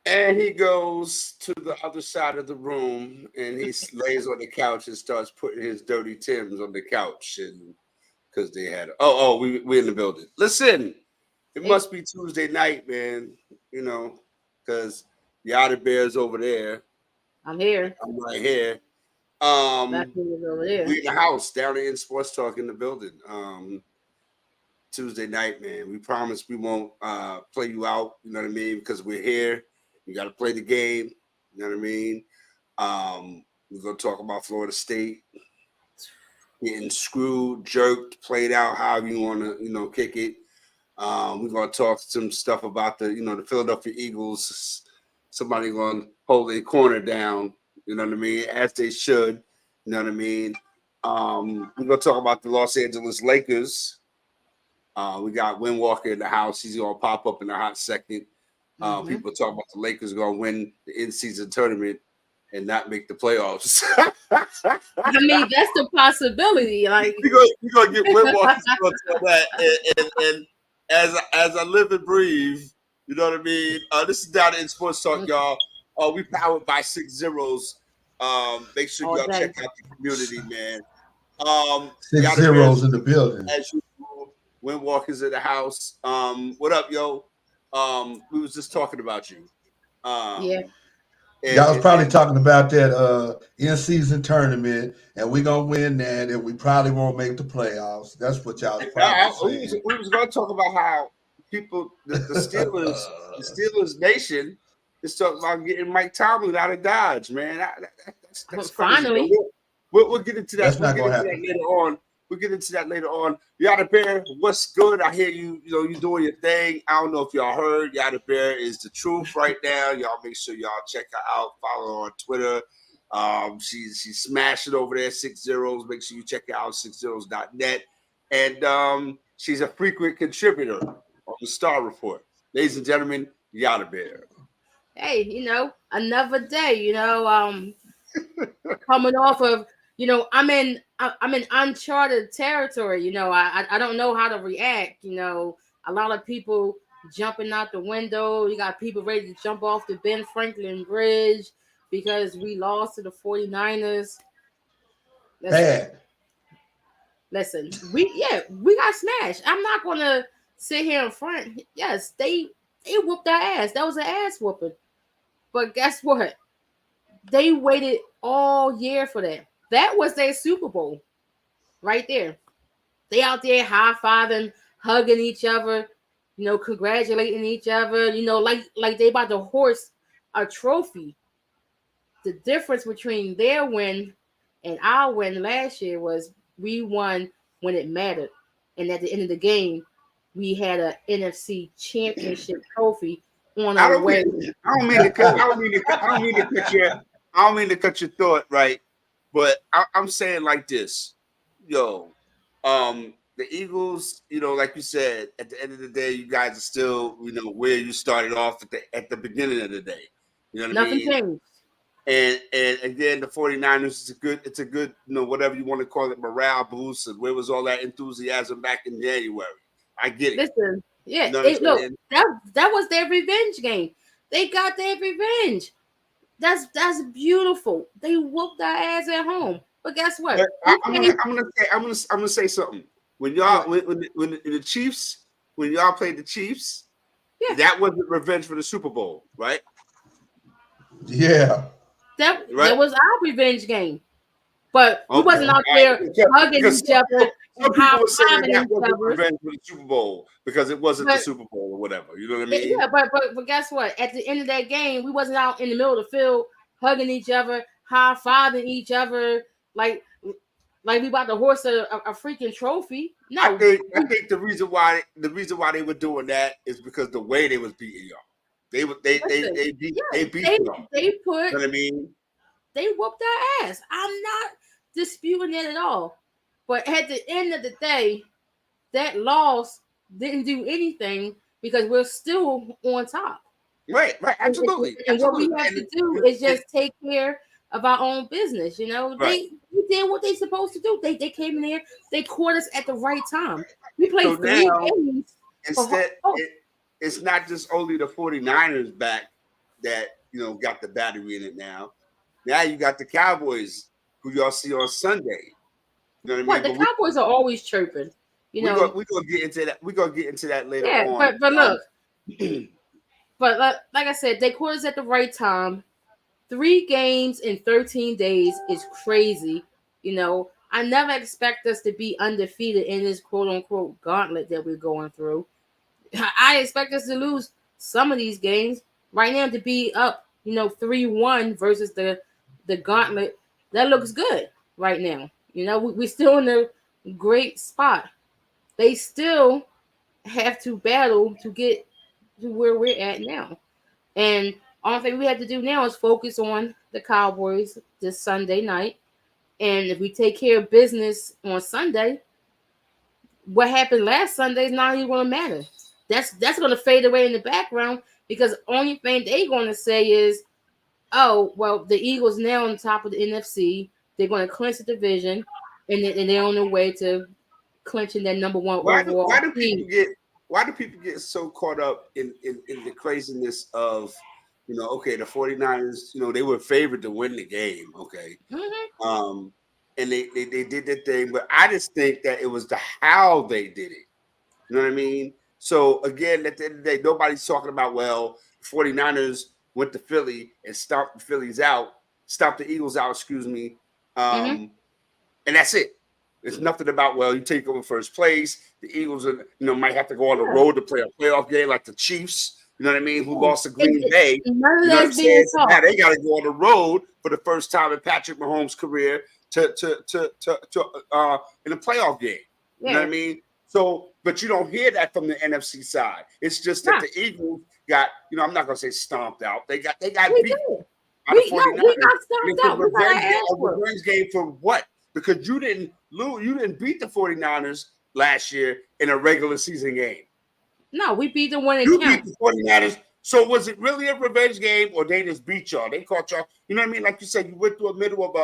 And he goes to the other side of the room and he lays on the couch and starts putting his dirty Tims on the couch. And because they had, we in the building. Listen, it Hey, must be Tuesday night, man. You know, because Yada Bear's over there. I'm here. I'm right here. That Um, is over there. we in the house down in Sports Talk in the building. Tuesday night, man. We promise we won't play you out. You know what I mean? Because we're here. You got to play the game. You know what I mean? We're gonna talk about Florida State getting screwed, jerked, played out, however you want to, kick it. We're gonna talk some stuff about the Philadelphia Eagles. Somebody gonna hold their corner down. You know what I mean? As they should. You know what I mean? We're gonna talk about the Los Angeles Lakers. We got Win Walker in the house. He's gonna pop up in a hot second. Hmm. People talk about the Lakers gonna win the in-season tournament and not make the playoffs. I mean, that's the possibility. Like, We're gonna get Win Walker's gonna tell that. And as I live and breathe, you know what I mean. This is Down in Sports Talk, y'all. We powered by 6 Zeros. Make sure all y'all day. check out the community, man. Six Yada Bears, zeros in the building. as usual. Win Walker's in the house. What up, yo? We was just talking about you. Yeah. Y'all was probably And talking about that in-season tournament, and we gonna win that, and we probably won't make the playoffs. That's what y'all was probably saying. we was going to talk about how people, the Steelers nation, is talking about getting Mike Tomlin out of Dodge, man. That's crazy. But Finally. we'll get into that. That's We'll not get gonna into that happen. later on. We'll get into that later on. Yada Bear, what's good? I hear you. You know, you doing your thing. I don't know if y'all heard. Yada Bear is the truth right now. Y'all make sure y'all check her out. Follow her on Twitter. She's smashing over there. 6 Zeros. Make sure you check her out. 6zeros.net. And she's a frequent contributor on the Star Report. Ladies and gentlemen, Yada Bear. Hey, another day. Coming off of, I'm in uncharted territory. I don't know how to react. A lot of people jumping out the window. You got people ready to jump off the Ben Franklin Bridge because we lost to the 49ers. Listen, Bad. listen. We got smashed. I'm not gonna sit here in front. Yes, they whooped our ass. That was an ass whooping. But guess what? They waited all year for that. That was their Super Bowl right there. They out there high fiving, hugging each other, congratulating each other, like they about to horse a trophy. The difference between their win and our win last year was we won when it mattered. And at the end of the game, we had a NFC championship trophy on I our don't way. mean I don't mean to cut I don't mean to cut your thought, right? But I'm saying like this, yo, the Eagles, like you said, at the end of the day, you guys are still, where you started off at the beginning of the day. You know what I Nothing mean? changed. And again, the 49ers it's a good, whatever you want to call it, morale boost. And where was all that enthusiasm back in January? I get it. Listen, You yeah, know what I'm look, saying? that was their revenge game. They got their revenge. That's beautiful. They whooped our ass at home. But guess what? But We came I'm gonna say something. When y'all what? when the Chiefs, when y'all played the Chiefs, Yeah, that wasn't revenge for the Super Bowl, right? Yeah. that Right? was our revenge game. But we Okay. wasn't All out right. there hugging Because each other and some high people were saying fiving that each wasn't other. revenge for the Super Bowl because it wasn't the But Super Bowl or whatever. You know what I mean? yeah, but guess what? At the end of that game, we wasn't out in the middle of the field hugging each other, high fiving each other, like we about to horse a freaking trophy. I No, think I think the reason why they were doing that is because the way they was beating y'all. They were listen, they yeah, beat they y'all. they You put know what I mean? they whooped our ass. I'm not disputing that at all. But at the end of the day, that loss didn't do anything because we're still on top. Right, absolutely, And what we absolutely. have to do is And just take care of our own business. right. They did what they supposed to do. They came in there, they caught us at the right time. We So played three now games for instead oh, it's not just only the 49ers back that got the battery in it now. Now you got the Cowboys, who y'all see on Sunday. You know what I What mean? the Cowboys are always chirping. We're gonna get into that. We're gonna get into that later Yeah, on. but look, but like I said, they caught us at the right time. 3 games in 13 days is crazy. I never expect us to be undefeated in this quote unquote gauntlet that we're going through. I expect us to lose some of these games. Right now, to be up, 3-1 versus the gauntlet, that looks good right now. We're still in a great spot. They still have to battle to get to where we're at now. And all thing we have to do now is focus on the Cowboys this Sunday night. And if we take care of business on Sunday, what happened last Sunday is not even going to matter. That's going to fade away in the background because only thing they're going to say is, oh, well, the Eagles now on top of the NFC. They're going to clinch the division, and they're on their way to clinching that number 1 overall. Why do people get so caught up in the craziness of, okay, the 49ers, they were favored to win the game, okay? Mm-hmm. And they did their thing, but I just think that it was the how they did it. You know what I mean? So, again, at the end of the day, nobody's talking about, well, the 49ers went to Philly and stomped the Eagles out, excuse me. Mm-hmm. And that's it. It's nothing about, well, you take over first place. The Eagles might have to go on the road to play a playoff game like the Chiefs, you know what I mean, who lost to Green Bay. None of you know what I'm saying? So now they got to go on the road for the first time in Patrick Mahomes' career to in a playoff game. You know what I mean? So, but you don't hear that from the NFC side. It's just that the Eagles got, I'm not gonna say stomped out. They got beat. We got stomped out. A revenge game for what? Because you didn't beat the 49ers last year in a regular season game. No, we beat the one that beat the 49ers. So was it really a revenge game, or they just beat y'all? They caught y'all. You know what I mean? Like you said, you went through a middle of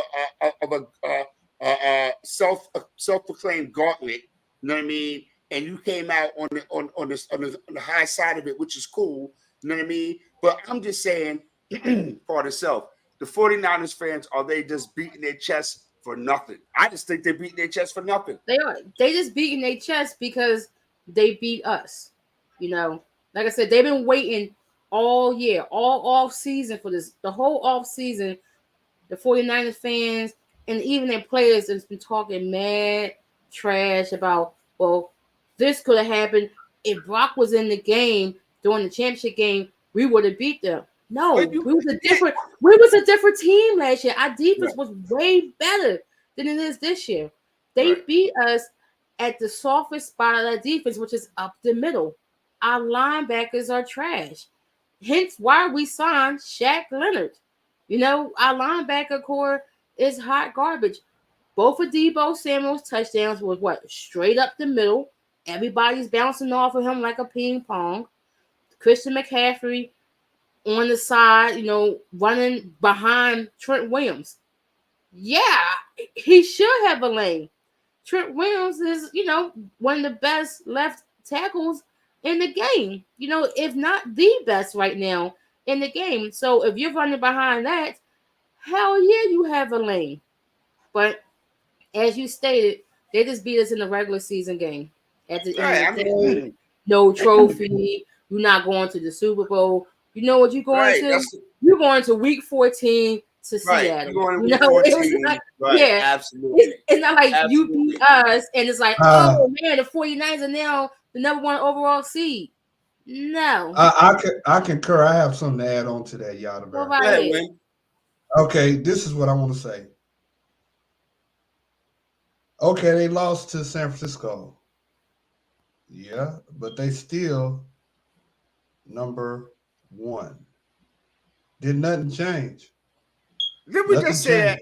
a self-proclaimed gauntlet. You know what I mean? And you came out on the high side of it, which is cool. You know what I mean? But I'm just saying, for itself, the 49ers fans, are they just beating their chest for nothing? I just think they're beating their chest for nothing. They are. They just beating their chest because they beat us. Like I said, they've been waiting all year, all off season for this. The whole off season, the 49ers fans and even their players has been talking mad trash about, well, this could have happened if Brock was in the game during the championship game. We would have beat them. No, we was a different team last year. Our defense was way better than it is this year. They beat us at the softest spot of that defense, which is up the middle. Our linebackers are trash. Hence why we signed Shaq Leonard. Our linebacker core is hot garbage. Both of Deebo Samuel's touchdowns was straight up the middle. Everybody's bouncing off of him like a ping pong. Christian McCaffrey on the side, running behind Trent Williams. Yeah, he should have a lane. Trent Williams is, one of the best left tackles in the game. If not the best right now in the game. So if you're running behind that, hell yeah, you have a lane. But as you stated, they just beat us in the regular season game. At the end of the day, no trophy. You're not going to the Super Bowl. You know what you're going to? You're going to Week 14 to Seattle. You're going to Week 14. Absolutely. It's not like you beat us, and it's like, oh man, the 49ers are now the number 1 overall seed. No. I concur. I have something to add on to that, Yadabear. Okay, this is what I want to say. Okay, they lost to San Francisco. Yeah, but they still number 1. Did nothing change? Did we just say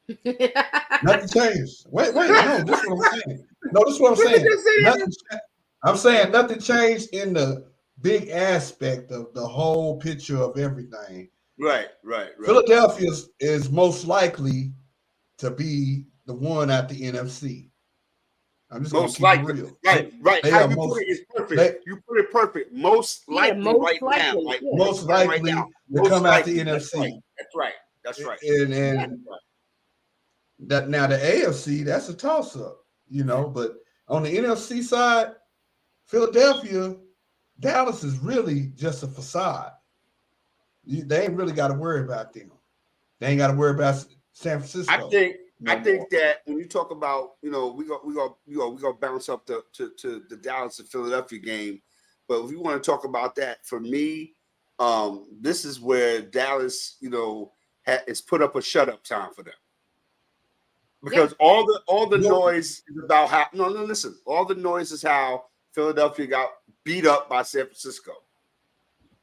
that? Nothing changed. Wait, no, this is what I'm saying. No, this is what I'm saying. I'm saying nothing changed in the big aspect of the whole picture of everything. Right. Philadelphia is most likely to be the one at the NFC. I'm just Most gonna keep likely, it real. right. They How are you most, put it is perfect. You put it perfect. Most likely most right now. likely, Like yeah. most right likely now. to Most come out likely. the NFC. That's right. That's right. And that now the AFC, that's a toss up, but on the NFC side, Philadelphia, Dallas is really just a facade. They ain't really got to worry about them. They ain't got to worry about San Francisco. I think that when you talk about, we go bounce up to the Dallas and Philadelphia game, but if you want to talk about that, for me, this is where Dallas, is put up a shut up time for them. Because all the noise is about how listen. All the noise is how Philadelphia got beat up by San Francisco.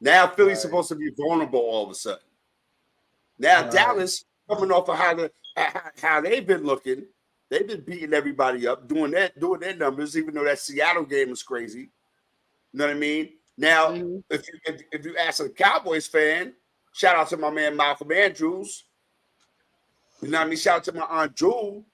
Now Philly's supposed to be vulnerable all of a sudden. Now Dallas coming off of how they've been looking, they've been beating everybody up, doing their numbers, even though that Seattle game was crazy. You know what I mean? Now, if you ask a Cowboys fan, shout out to my man Malcolm Andrews. You know what I mean? Shout out to my Aunt Jewel.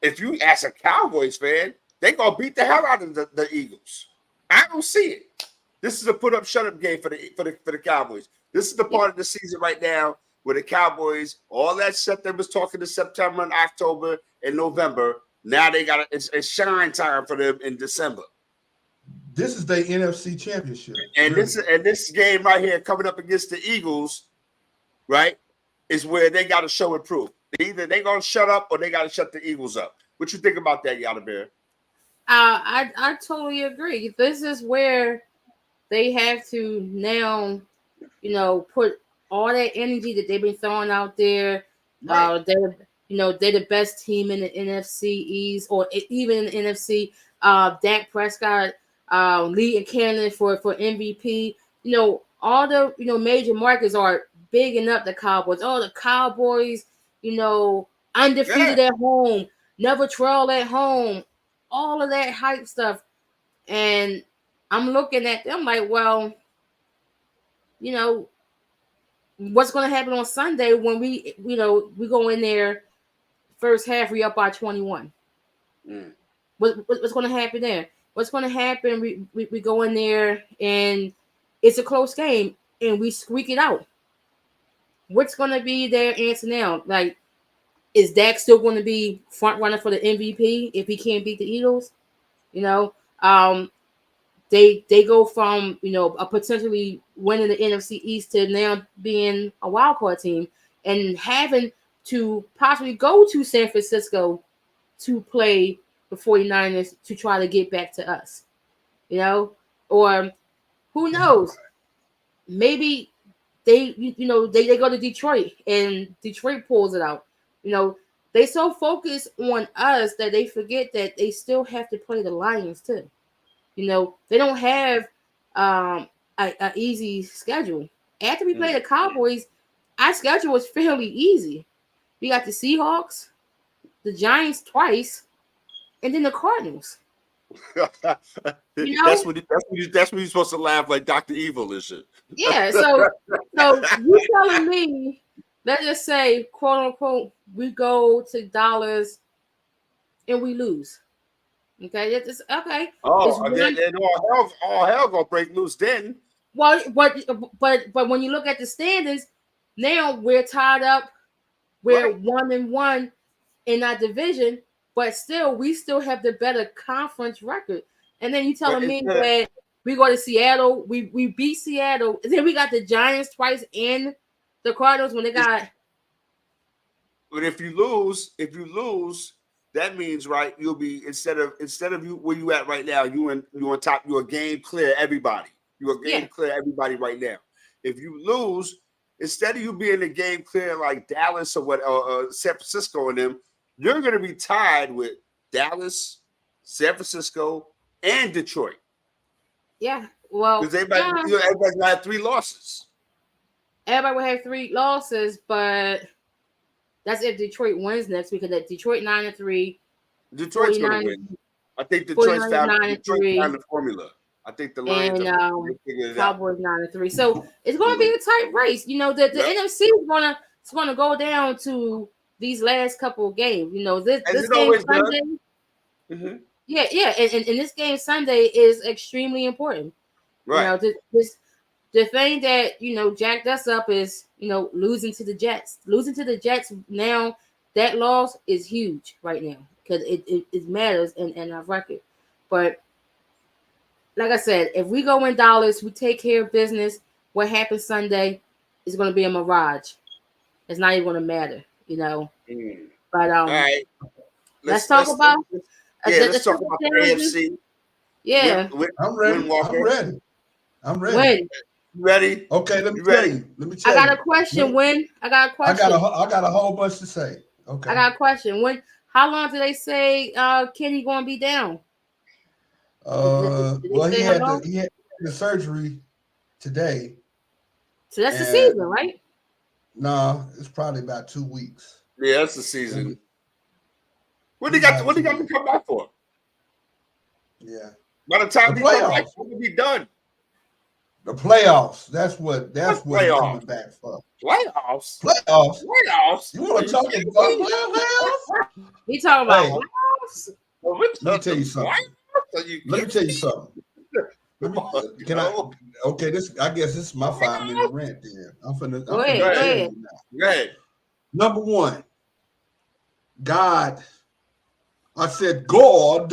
If you ask a Cowboys fan, they gonna beat the hell out of the Eagles. I don't see it. This is a put up, shut up game for the Cowboys. This is the part of the season right now where the Cowboys, all that stuff that was talking to September and October and November, now they got it's shine time for them in December. This is their NFC championship, and really. This game right here coming up against the Eagles, right, is where they got to show and prove. Either they gonna shut up or they got to shut the Eagles up. What you think about that, YADABEAR? I totally agree. This is where they have to now, put all that energy that they've been throwing out there. Right. They're the best team in the NFC East or even in the NFC. Dak Prescott leading candidate for MVP. All the major markets are bigging up the Cowboys. Oh, the Cowboys, undefeated at home, never trail at home, all of that hype stuff. And I'm looking at them like, well, what's going to happen on Sunday when we go in there first half, we up by 21. What's going to happen there? What's going to happen? We go in there and it's a close game and we squeak it out. What's going to be their answer now? Like, is Dak still going to be front runner for the MVP if he can't beat the Eagles? They go from a potentially winning the NFC East to now being a wild card team and having to possibly go to San Francisco to play the 49ers to try to get back to us. Or who knows? Maybe they go to Detroit and Detroit pulls it out. They so focus on us that they forget that they still have to play the Lions too. They don't have a easy schedule. After we play the Cowboys, our schedule was fairly easy. We got the Seahawks, the Giants twice, and then the Cardinals. That's when you're supposed to laugh like Dr. Evil and shit. Yeah, so you telling me, let's just say, quote unquote, we go to Dallas and we lose. Okay, it's okay. Oh, then all hell gonna break loose then. Well, but when you look at the standings, now we're tied up. We're 1-1 in our division, but we still have the better conference record. And then you telling me that we go to Seattle, we beat Seattle, and then we got the Giants twice and the Cardinals when they got. But if you lose, that means you'll be instead of you where you at right now, you on top, you're a game clear everybody. You're a game clear everybody right now. If you lose, instead of you being a game clear like Dallas or San Francisco and them, you're gonna be tied with Dallas, San Francisco, and Detroit. Yeah. Well, because everybody's gonna have 3 losses. Everybody will have 3 losses, but that's if Detroit wins next week. Because Detroit 9-3. Detroit's gonna win. I think Detroit's found the formula. I think the Lions and Cowboys 9-3. So it's going to be a tight race. The NFC is going to go down to these last couple of games. This game Sunday. Yeah, and this game Sunday is extremely important. Right. You know, the thing that jacked us up is losing to the Jets. Losing to the Jets now, that loss is huge right now because it matters in our record. But like I said, if we go in dollars, we take care of business. What happens Sunday is going to be a mirage. It's not even going to matter, But All right. let's talk about the AFC. Yeah, I'm ready. I'm ready. When? Ready? Okay, let me tell you. I got a question. I got a question. I got a whole bunch to say. Okay. I got a question. How long do they say Kenny going to be down? Well, he had the surgery today. So that's the season, right? No, it's probably about 2 weeks. Yeah, that's the season. What do you got to come back for? Yeah. By the time he comes back, he'll be done. The playoffs. That's what he's coming back for. Playoffs. You want to talk about playoffs? We talking about playoffs? Let me tell you something. Can I? Okay, I guess this is my 5-minute rant. Then Go ahead. Number one, God. I said God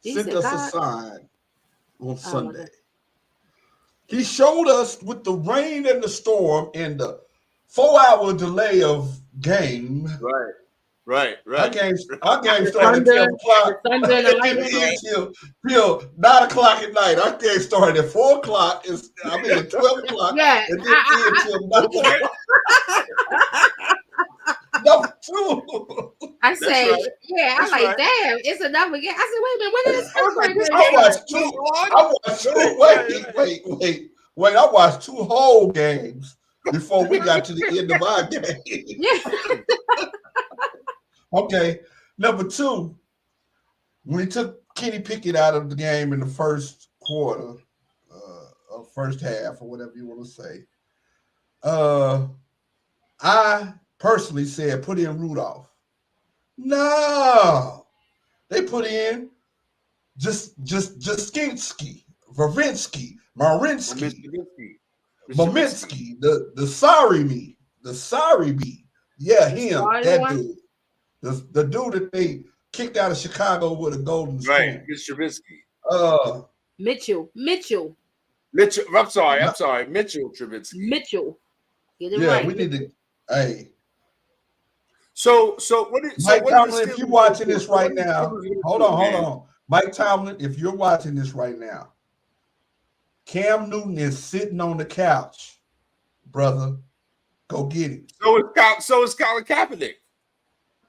sent us a sign on Sunday. He showed us with the rain and the storm and the 4-hour delay of game. Right. Our game started at 12 o'clock. Till 9 o'clock at night. Our game started at 4 o'clock. At 12 o'clock. Yeah. And then until 9 o'clock. Number two. I say, right. yeah, I'm like, damn, it's another game. I said, wait a minute, when is this I watched two whole games before we got to the end of our game. Yeah. Okay. Number two, when he took Kenny Pickett out of the game in the first quarter, or first half, or whatever you want to say, I personally said put in Rudolph. No, they put in just Jaskinsky, Varinsky, Marinsky, Mominsky, the sorry me. Yeah, him, that dude. The dude that they kicked out of Chicago with a golden spoon. Right, it's Trubisky. Mitchell. I'm sorry. Mitchell Trubisky. Mitchell. Get it yeah, right. We need to. Hey. So what? Mike Tomlin, if you're watching this right now, hold on. Mike Tomlin, if you're watching this right now, Cam Newton is sitting on the couch, brother. Go get him. So is Colin Kaepernick.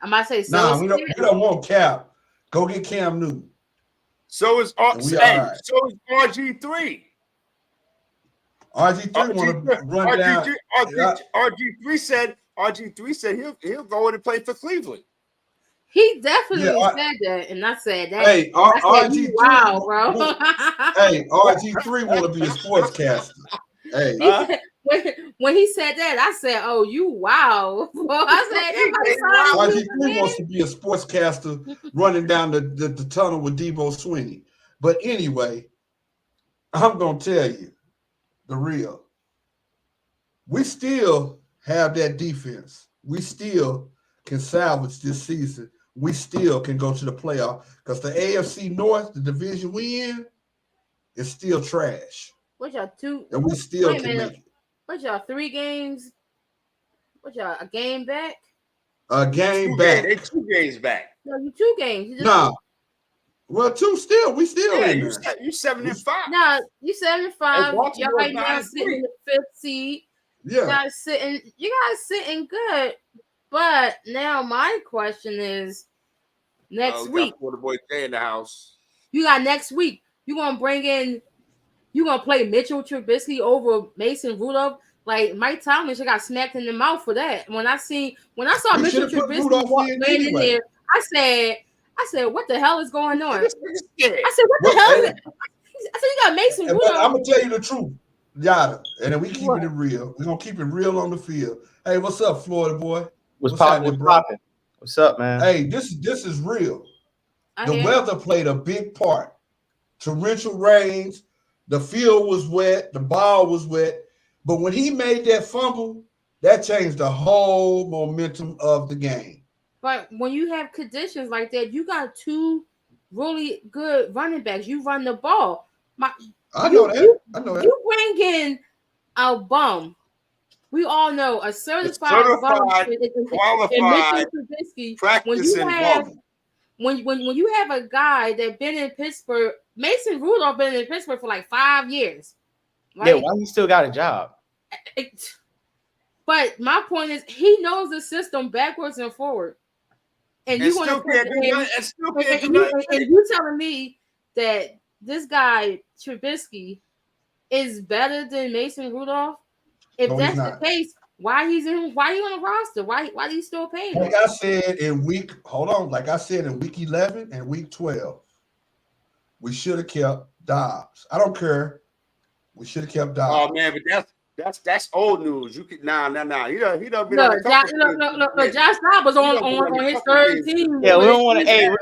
I might say so. Nah, we don't want Cap. Go get Cam Newton. So is RG3. RG3 want to run down. RG3 said he'll go in and play for Cleveland. He definitely said that, and I said that. Hey, RG3, wow, bro. Hey, RG3 want to be a sportscaster. Hey, when he said that, I said, "Oh, you wow!" Well, I said, RG3 wants to be a sportscaster running down the tunnel with Debo Swinney. But anyway, I'm gonna tell you the real. We still have that defense. We still can salvage this season. We still can go to the playoff because the AFC North, the division we in, is still trash. What y'all two? And we still can make it. What y'all 3 games? What y'all a game back? A game back. They 2 games back. No, you 2 games. Nah. Well, 2 still. We still in there. You 7-5. No, you 7-5. Y'all right now sitting in the 5th seed. Yeah. You guys sitting good. But now my question is next week. For the boy Jay in the house. You got next week. You gonna play Mitchell Trubisky over Mason Rudolph? Like Mike Tomlin should got smacked in the mouth for that. When I saw Mitchell Trubisky laying in there, I said, what the hell is going on? I said, what the hell is it? I said, you got Mason Rudolph. I'm gonna tell you the truth, Yada, and then we keeping it real. We're gonna keep it real on the field. Hey, what's up, Florida boy? What's popping? What's up, man? Hey, this is real. The weather played a big part. Torrential rains, the field was wet, the ball was wet. But when he made that fumble, that changed the whole momentum of the game. But when you have conditions like that, you got two really good running backs. You run the ball. I know that. You bring in a bum. We all know a certified bum qualified, practicing bum. When you have a guy that been in Pittsburgh, Mason Rudolph been in Pittsburgh for like 5 years. Right? Yeah, why he still got a job? But my point is, he knows the system backwards and forward. And you want to and you telling me that this guy Trubisky is better than Mason Rudolph? If that's the case, why he on the roster? Why do you still pay him? Like I said in week 11 and week 12, we should have kept Dobbs. I don't care. We should have kept Dobbs. Oh man, but that's old news. You can nah. He done been no. Josh Dobbs was on his third team. Yeah, we don't want to.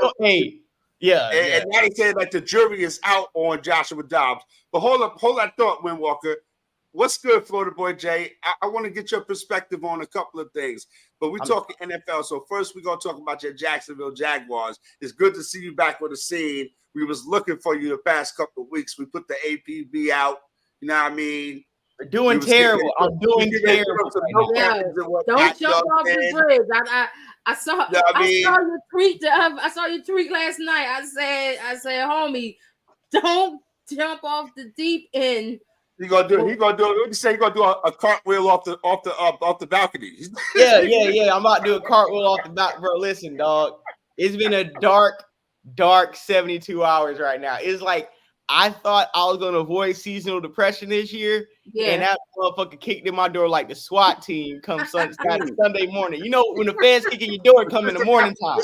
Yeah, and now they say like the jury is out on Joshua Dobbs. But hold that thought, Windwalker. What's good, Florida boy Jay? I want to get your perspective on a couple of things. But we're talking NFL. So first we're going to talk about your Jacksonville Jaguars. It's good to see you back on the scene. We was looking for you the past couple of weeks. We put the APB out. You know what I mean? We're doing terrible. I'm doing terrible. Yeah. Don't jump off the bridge. I saw your tweet. I saw your tweet last night. I said, homie, don't jump off the deep end. He gonna do. What you say? He gonna do a cartwheel off the balcony. Yeah. I'm about to do a cartwheel off the balcony, bro. Listen, dog. It's been a dark 72 hours right now. It's like I thought I was gonna avoid seasonal depression this year, and that motherfucker kicked in my door like the SWAT team come Sunday morning. You know when the feds kick in your door, come in the morning time.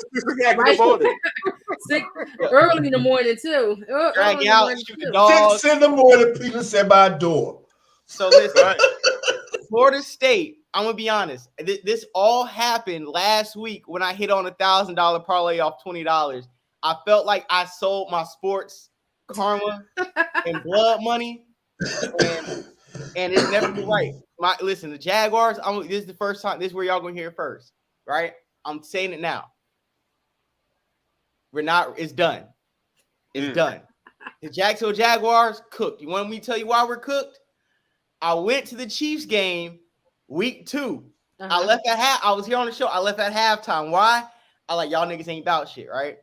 Early in the morning too. Drag out, shoot the dogs. 6 in the morning, people at my door. So listen, Florida State. I'm gonna be honest. This all happened last week when I hit on $1,000 parlay off $20. I felt like I sold my sports karma and blood money, and it's never been right. Listen, the Jaguars. This is the first time. This is where y'all gonna hear it first, right? I'm saying it now. It's done. It's done. The Jacksonville Jaguars cooked. You want me to tell you why we're cooked? I went to the Chiefs game week 2. I left at I was here on the show. I left at halftime. Why? I like y'all niggas ain't about shit, right?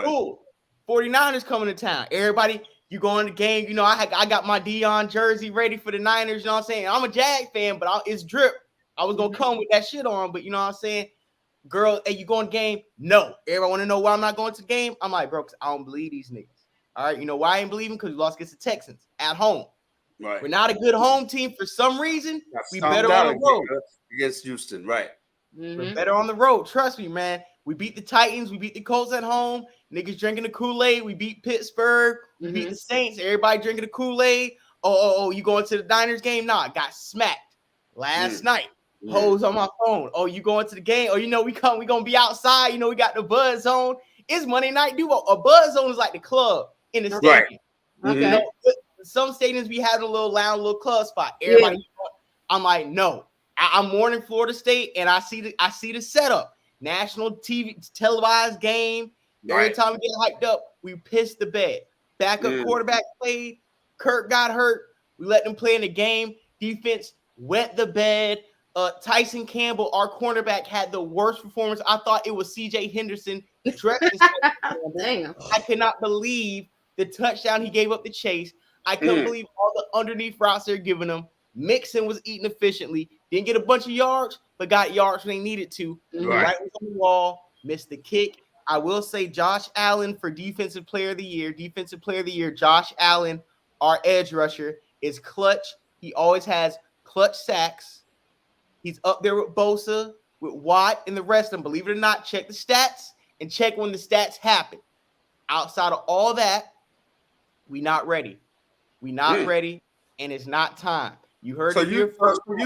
Cool. 49ers coming to town. Everybody, you go in the game. You know, I got my Dion jersey ready for the Niners. You know what I'm saying? I'm a Jag fan, but it's drip. I was going to come with that shit on, but you know what I'm saying? Girl, hey, you going to game? No. Everybody want to know why I'm not going to the game? I'm like, bro, because I don't believe these niggas. All right, you know why I ain't believing? Because we lost against the Texans at home. Right. We're not a good home team for some reason. We better on the road. Against Houston, right. We're better on the road. Trust me, man. We beat the Titans. We beat the Colts at home. Niggas drinking the Kool-Aid. We beat Pittsburgh. We beat the Saints. Everybody drinking the Kool-Aid. Oh, you going to the Niners game? Nah, got smacked last night. Hoes on my phone. Oh, you going to the game? Oh, you know we gonna be outside. You know we got the Buzz Zone. It's Monday Night Duo. A Buzz Zone is like the club in the stadium. Right. Okay. You know, some stadiums we have a little lounge, little club spot. Everybody, I'm like, no. I'm mourning Florida State, and I see the setup. National TV televised game. Every time we get hyped up, we piss the bed. Backup quarterback played. Kirk got hurt. We let them play in the game. Defense wet the bed. Tyson Campbell, our cornerback, had the worst performance. I thought it was C.J. Henderson. Damn. I cannot believe the touchdown he gave up the chase. I couldn't believe all the underneath routes they're giving him. Mixon was eating efficiently. Didn't get a bunch of yards, but got yards when they needed to. Right was on the wall. Missed the kick. I will say Josh Allen for Defensive Player of the Year. Defensive Player of the Year, Josh Allen, our edge rusher, is clutch. He always has clutch sacks. He's up there with Bosa, with Watt, and the rest of them. Believe it or not, check the stats and check when the stats happen. Outside of all that, we not ready. We not ready, and it's not time. You heard it here first. You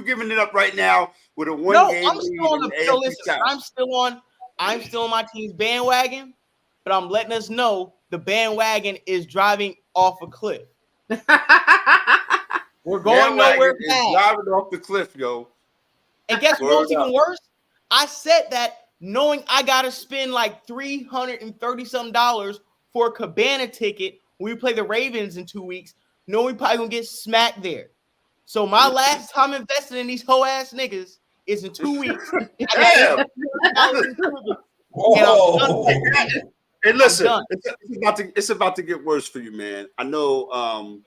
giving it up right now with a one game. No, I'm still on the. Listen, I'm still on. I'm still on my team's bandwagon, but I'm letting us know the bandwagon is driving off a cliff. We're going nowhere fast. Driving off the cliff, yo. And guess what's even worse? I said that knowing I gotta spend like $330 something for a Cabana ticket when we play the Ravens in 2 weeks, knowing we probably gonna get smacked there. So my last time investing in these hoe ass niggas is in 2 weeks. Damn. Hey, listen, it's about to get worse for you, man. I know.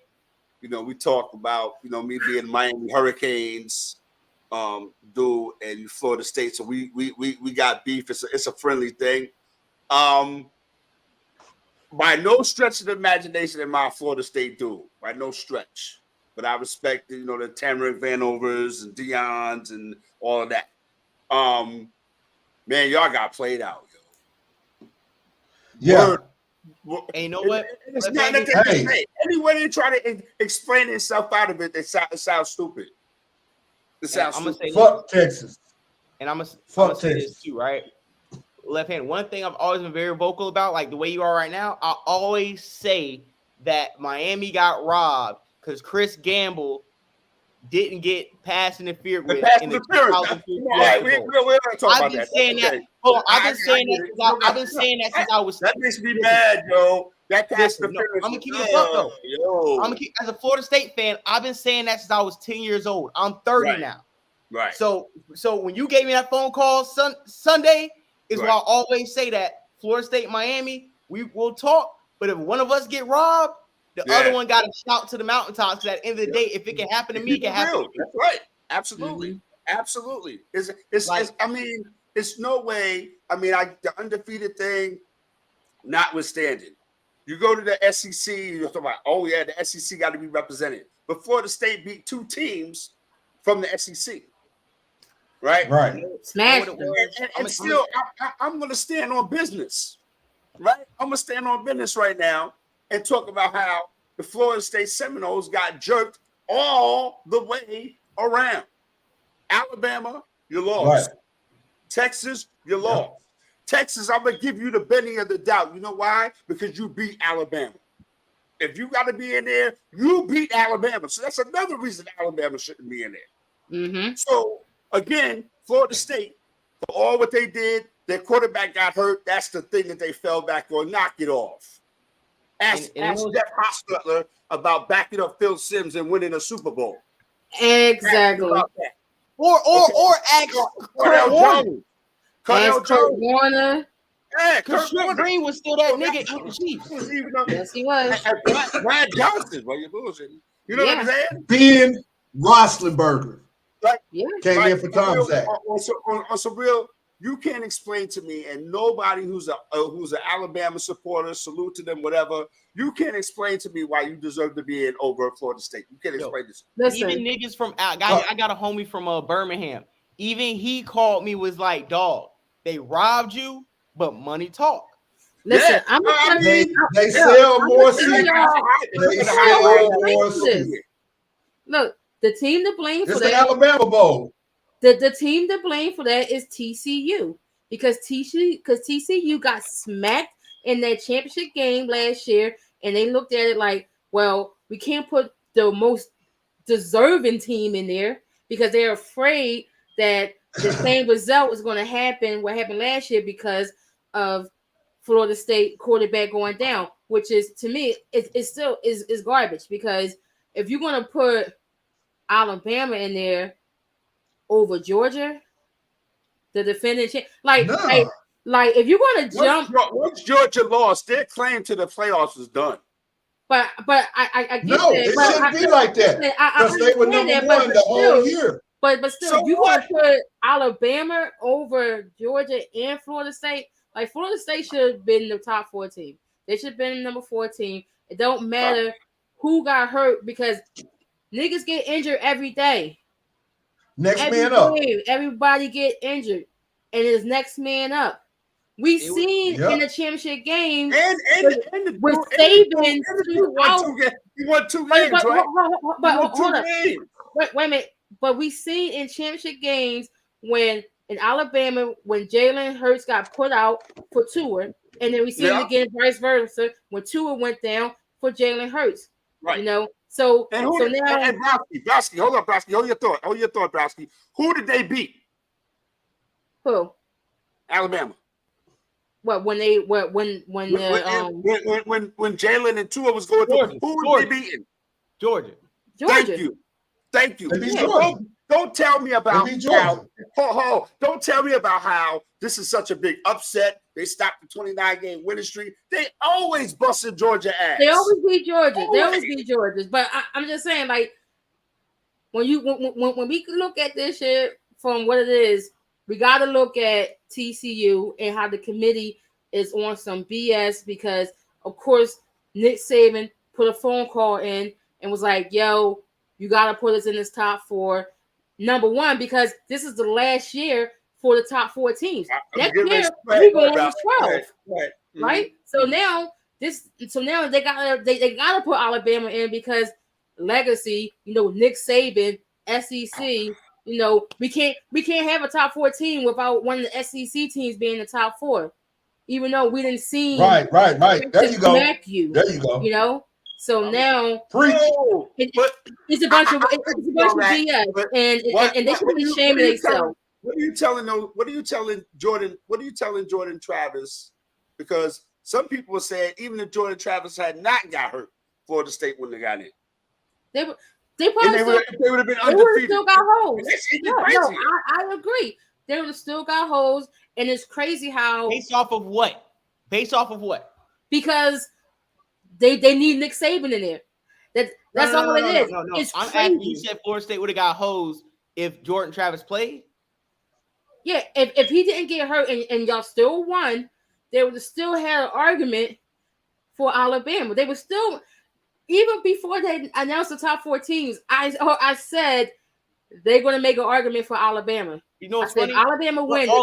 We talk about me being Miami Hurricanes, dude, and Florida State. So we got beef. It's a friendly thing. By no stretch of the imagination am I a Florida State dude. By no stretch. But I respect the Tamarick Vanovers and Dion's and all of that. Man, y'all got played out, yo. Yeah. And you know what? It's not that they say. Any way they try to explain themselves out of it, it sounds stupid. It sounds stupid. Fuck Texas. And I'm gonna say this too, right? Left hand. One thing I've always been very vocal about, like the way you are right now, I always say that Miami got robbed because Chris Gamble didn't get pass interfered with in the 2015 I've been saying that. Oh, I've been saying that since I was. That makes me mad, yo. That pass interference. I'm gonna keep it up though. Yo. As a Florida State fan, I've been saying that since I was 10 years old. I'm 30 now. Right. So when you gave me that phone call Sunday, is why I always say that Florida State, Miami, we will talk. But if one of us get robbed, the other one got to shout to the mountaintops. Because at the end of the day, if it can happen to me, it can happen to me. That's right. Absolutely. Absolutely. It's no way. I mean, the undefeated thing, notwithstanding, you go to the SEC, you're talking about, oh yeah, the SEC got to be represented. But Florida State beat 2 teams from the SEC. Right. Smash. And still, I'm going to stand on business. Right. I'm going to stand on business right now and talk about how the Florida State Seminoles got jerked all the way around. Alabama, you lost. Right. Texas, you lost. Texas, I'm going to give you the benefit of the doubt. You know why? Because you beat Alabama. If you got to be in there, you beat Alabama. So that's another reason Alabama shouldn't be in there. Mm-hmm. So, again, Florida State, for all what they did, their quarterback got hurt. That's the thing that they fell back on. Knock it off. Ask Jeff Hostetler about backing up Phil Simms and winning a Super Bowl. Exactly. Or ask Cardell Warner. Yeah, because Trent Green was still that nigga with the Chiefs. Yes, he was. Brad Johnson, well, you're bullshitting. You know what I'm saying? Ben Roethlisberger. Right. Yeah. Came in for Tom's Act. On some real, you can't explain to me, and nobody who's an Alabama supporter, salute to them, whatever. You can't explain to me why you deserve to be in over Florida State. You can't explain this. Listen. Even niggas from I got a homie from Birmingham. Even he called me, was like, dog, they robbed you, but money talk. Listen, they sell more seats. They sell more seats. Look, the team to blame for that. It's the Alabama Bowl. The team to blame for that is TCU because TCU got smacked in that championship game last year, and they looked at it like, well, we can't put the most deserving team in there because they're afraid that the same result is going to happen what happened last year because of Florida State quarterback going down, which is, to me, it still is garbage because if you're going to put Alabama in there over Georgia, the defending like if you're going to jump, once Georgia lost, their claim to the playoffs was done. But I get no, that. It shouldn't be like that because they were number one the whole year. But still, so you want to put Alabama over Georgia and Florida State? Like Florida State should have been the top 4 team. They should have been number 4 team. It don't matter who got hurt because niggas get injured every day. Man up. Everybody get injured, and it's next man up. We seen in the championship game with Saban. He won 2 games, right? But hold on. Wait a minute. But we seen in championship games when in Alabama when Jalen Hurts got put out for Tua, and then we seen it again vice versa when Tua went down for Jalen Hurts. Right. You know, so And now and Browski, hold up, Browski, hold your thought, Browski. Who did they beat? who? Alabama. When Jalen and Tua was going through, who was they beating? Georgia. Thank you. They beat Georgia. Don't tell me about how. Don't tell me about how this is such a big upset. They stopped the 29-game winning streak. They always busted Georgia ass. They always beat Georgia. They always beat Georgia. But I'm just saying, like, when we look at this shit from what it is, we got to look at TCU and how the committee is on some BS because, of course, Nick Saban put a phone call in and was like, yo, you got to put us in this top 4. Number one, because this is the last year for the top 4 teams. Next year, we're going to 12. Right? So now they gotta put Alabama in because legacy, Nick Saban, SEC, we can't have a top 4 team without one of the SEC teams being in the top 4. Even though we didn't see right. There you go. There you go. So now it's a bunch of BS, and they should be ashamed of themselves. What are you telling Jordan Travis? Because some people were saying even if Jordan Travis had not got hurt, Florida State wouldn't have got in. They would have been undefeated. They would have still got holes. No, I agree. They would have still got holes, and it's crazy how based off of what? Because they need Nick Saban in there. That's all it is. No. It's I'm crazy. asking you said Florida State would have got hosed if Jordan Travis played. Yeah, if he didn't get hurt and y'all still won, they would have still had an argument for Alabama. They would still, even before they announced the top 4 teams, I said they're going to make an argument for Alabama. You know what's funny? Alabama wins. We're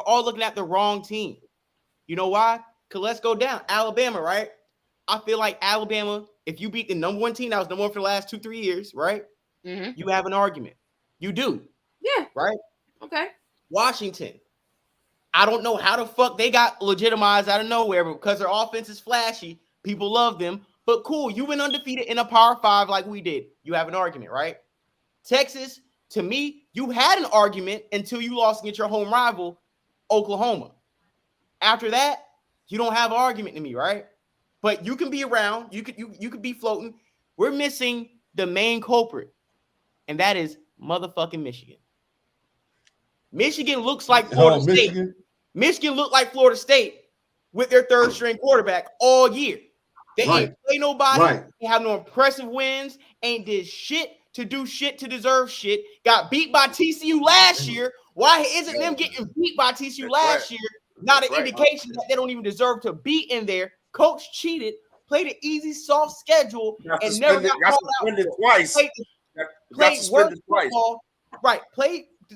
all looking at the wrong team. You know why? Because let's go down. Alabama, right? I feel like Alabama, if you beat the number 1 team that was number 1 for the last 2-3 years, right? Mm-hmm. You have an argument. You do. Yeah. Right? Okay. Washington. I don't know how the fuck they got legitimized out of nowhere, but because their offense is flashy, people love them. But cool, you went undefeated in a Power 5 like we did. You have an argument, right? Texas, to me, you had an argument until you lost against your home rival, Oklahoma. After that, you don't have an argument to me, right? But you can be around. You could be floating. We're missing the main culprit, and that is motherfucking Michigan. Michigan looks like Florida State. Michigan looked like Florida State with their 3rd-string quarterback all year. They ain't play nobody. They have no impressive wins. Ain't did shit to do shit to deserve shit. Got beat by TCU last year. Why isn't them getting beat by TCU last year not an indication that they don't even deserve to be in there? Coach cheated, played an easy, soft schedule, and never got called out twice. Played worse football. Right.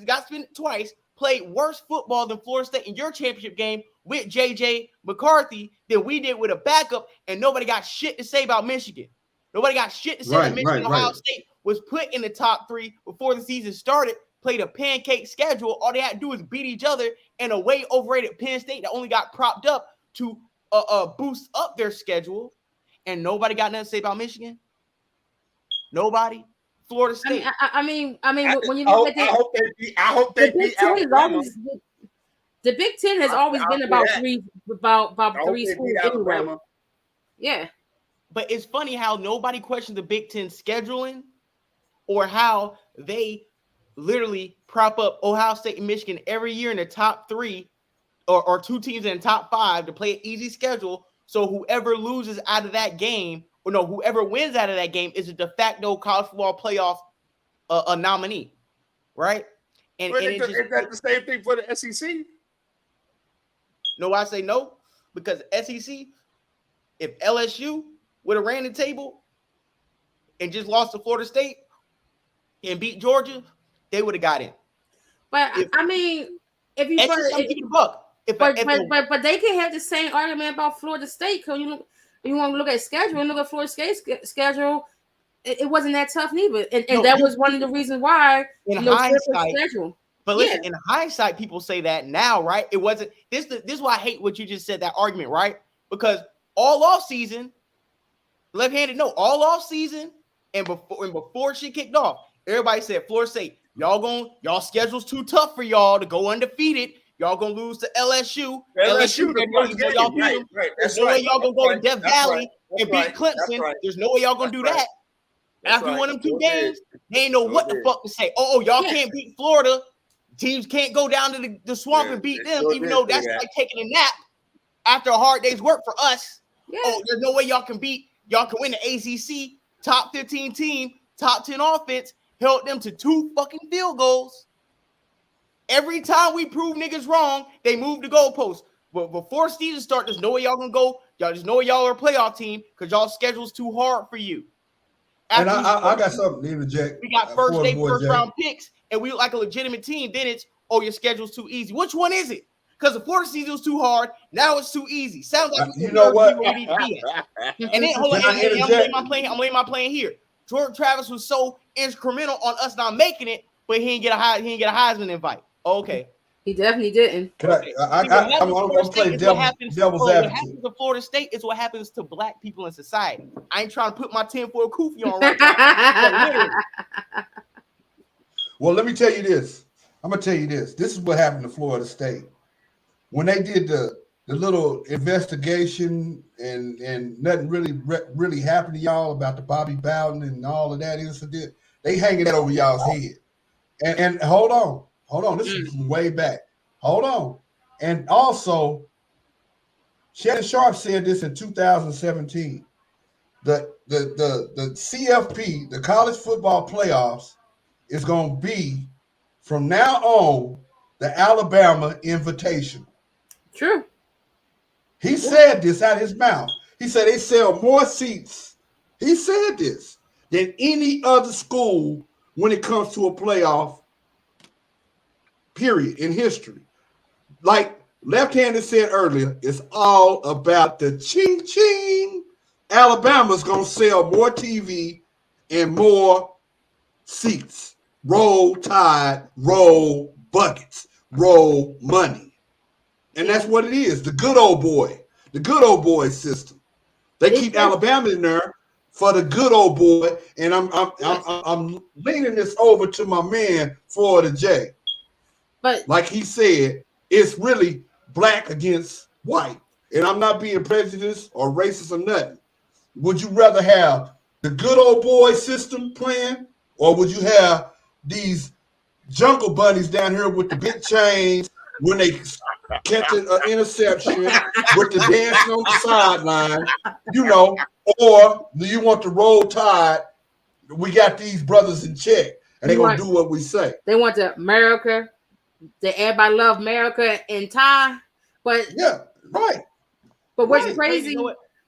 Got suspended twice. Played worse football than Florida State in your championship game with J.J. McCarthy than we did with a backup, and nobody got shit to say about Michigan. Nobody got shit to say that Michigan Ohio State was put in the top 3 before the season started, played a pancake schedule. All they had to do was beat each other, and a way overrated Penn State that only got propped up to boost up their schedule, and nobody got nothing to say about Michigan. Nobody. Florida State. I mean, when you look at it, I hope they beat Alabama. The Big Ten has always been about three schools anyway. Yeah. But it's funny how nobody questioned the Big Ten scheduling or how they literally prop up Ohio State and Michigan every year in the top 3 or 2 teams in the top 5 to play an easy schedule. So whoever loses out of that game, whoever wins out of that game is a de facto college football playoff a nominee, right? And is that the same thing for the SEC? No, I say no, because SEC, if LSU would have ran the table and just lost to Florida State and beat Georgia, they would have got in. But if you but they can have the same argument about Florida State because you want to look at schedule. Look at Florida State's schedule. It wasn't that tough neither, and that was one of the reasons why in hindsight. But listen, in hindsight, people say that now, right? It wasn't this. This is why I hate what you just said, that argument, right? Because all off season, left-handed, no, all off season, and before shit kicked off, everybody said, Florida State, y'all schedule's too tough for y'all to go undefeated. Y'all gonna lose to LSU. LSU, there's no way y'all gonna go to Death Valley and beat Clemson. There's no way y'all gonna do that. After one of them 2 games, they ain't know what the fuck to say. Oh, y'all can't beat Florida. Teams can't go down to the swamp and beat them, even though that's like taking a nap after a hard day's work for us. Oh, there's no way y'all can win the ACC top 15 team, top 10 offense, held them to 2 fucking field goals. Every time we prove niggas wrong, they move the goalposts. But before season start, there's no way y'all gonna go. Y'all just know y'all are a playoff team because y'all schedule's too hard for you. And I got something to interject. We got first round picks, and we look like a legitimate team. Then it's, your schedule's too easy. Which one is it? Because before the season was too hard, now it's too easy. Sounds like you know what? We need to be at. And then hold on, I'm laying my plan here. Jordan Travis was so instrumental on us not making it, but he didn't get a Heisman invite. Okay. He definitely didn't. I'm playing devil's advocate. What happens to Florida State is what happens to black people in society. I ain't trying to put my tinfoil kufi on right now. Well, let me tell you this. I'm gonna tell you this. This is what happened to Florida State when they did the little investigation and nothing really happened to y'all about the Bobby Bowden and all of that incident. They hanging that over y'all's head. And hold on. This is way back. Hold on. And also, Shannon Sharp said this in 2017. The CFP, the college football playoffs, is going to be from now on the Alabama Invitational. True. He said this out of his mouth. He said they sell more seats. He said this than any other school when it comes to a playoff. Period in history. Like Left-Handed said earlier, it's all about the ching ching. Alabama's gonna sell more TV and more seats. Roll Tide, roll buckets, roll money. And that's what it is. The good old boy system. They keep Alabama in there for the good old boy. And I'm leaning this over to my man Florida J. But like he said, it's really black against white. And I'm not being prejudiced or racist or nothing. Would you rather have the good old boy system playing, or would you have these jungle bunnies down here with the big chains when they catch an interception with the dancing on the sideline, or do you want the Roll Tide? We got these brothers in check, and they're going to do what we say. They want the America. Everybody love America and Ty, but But what's crazy?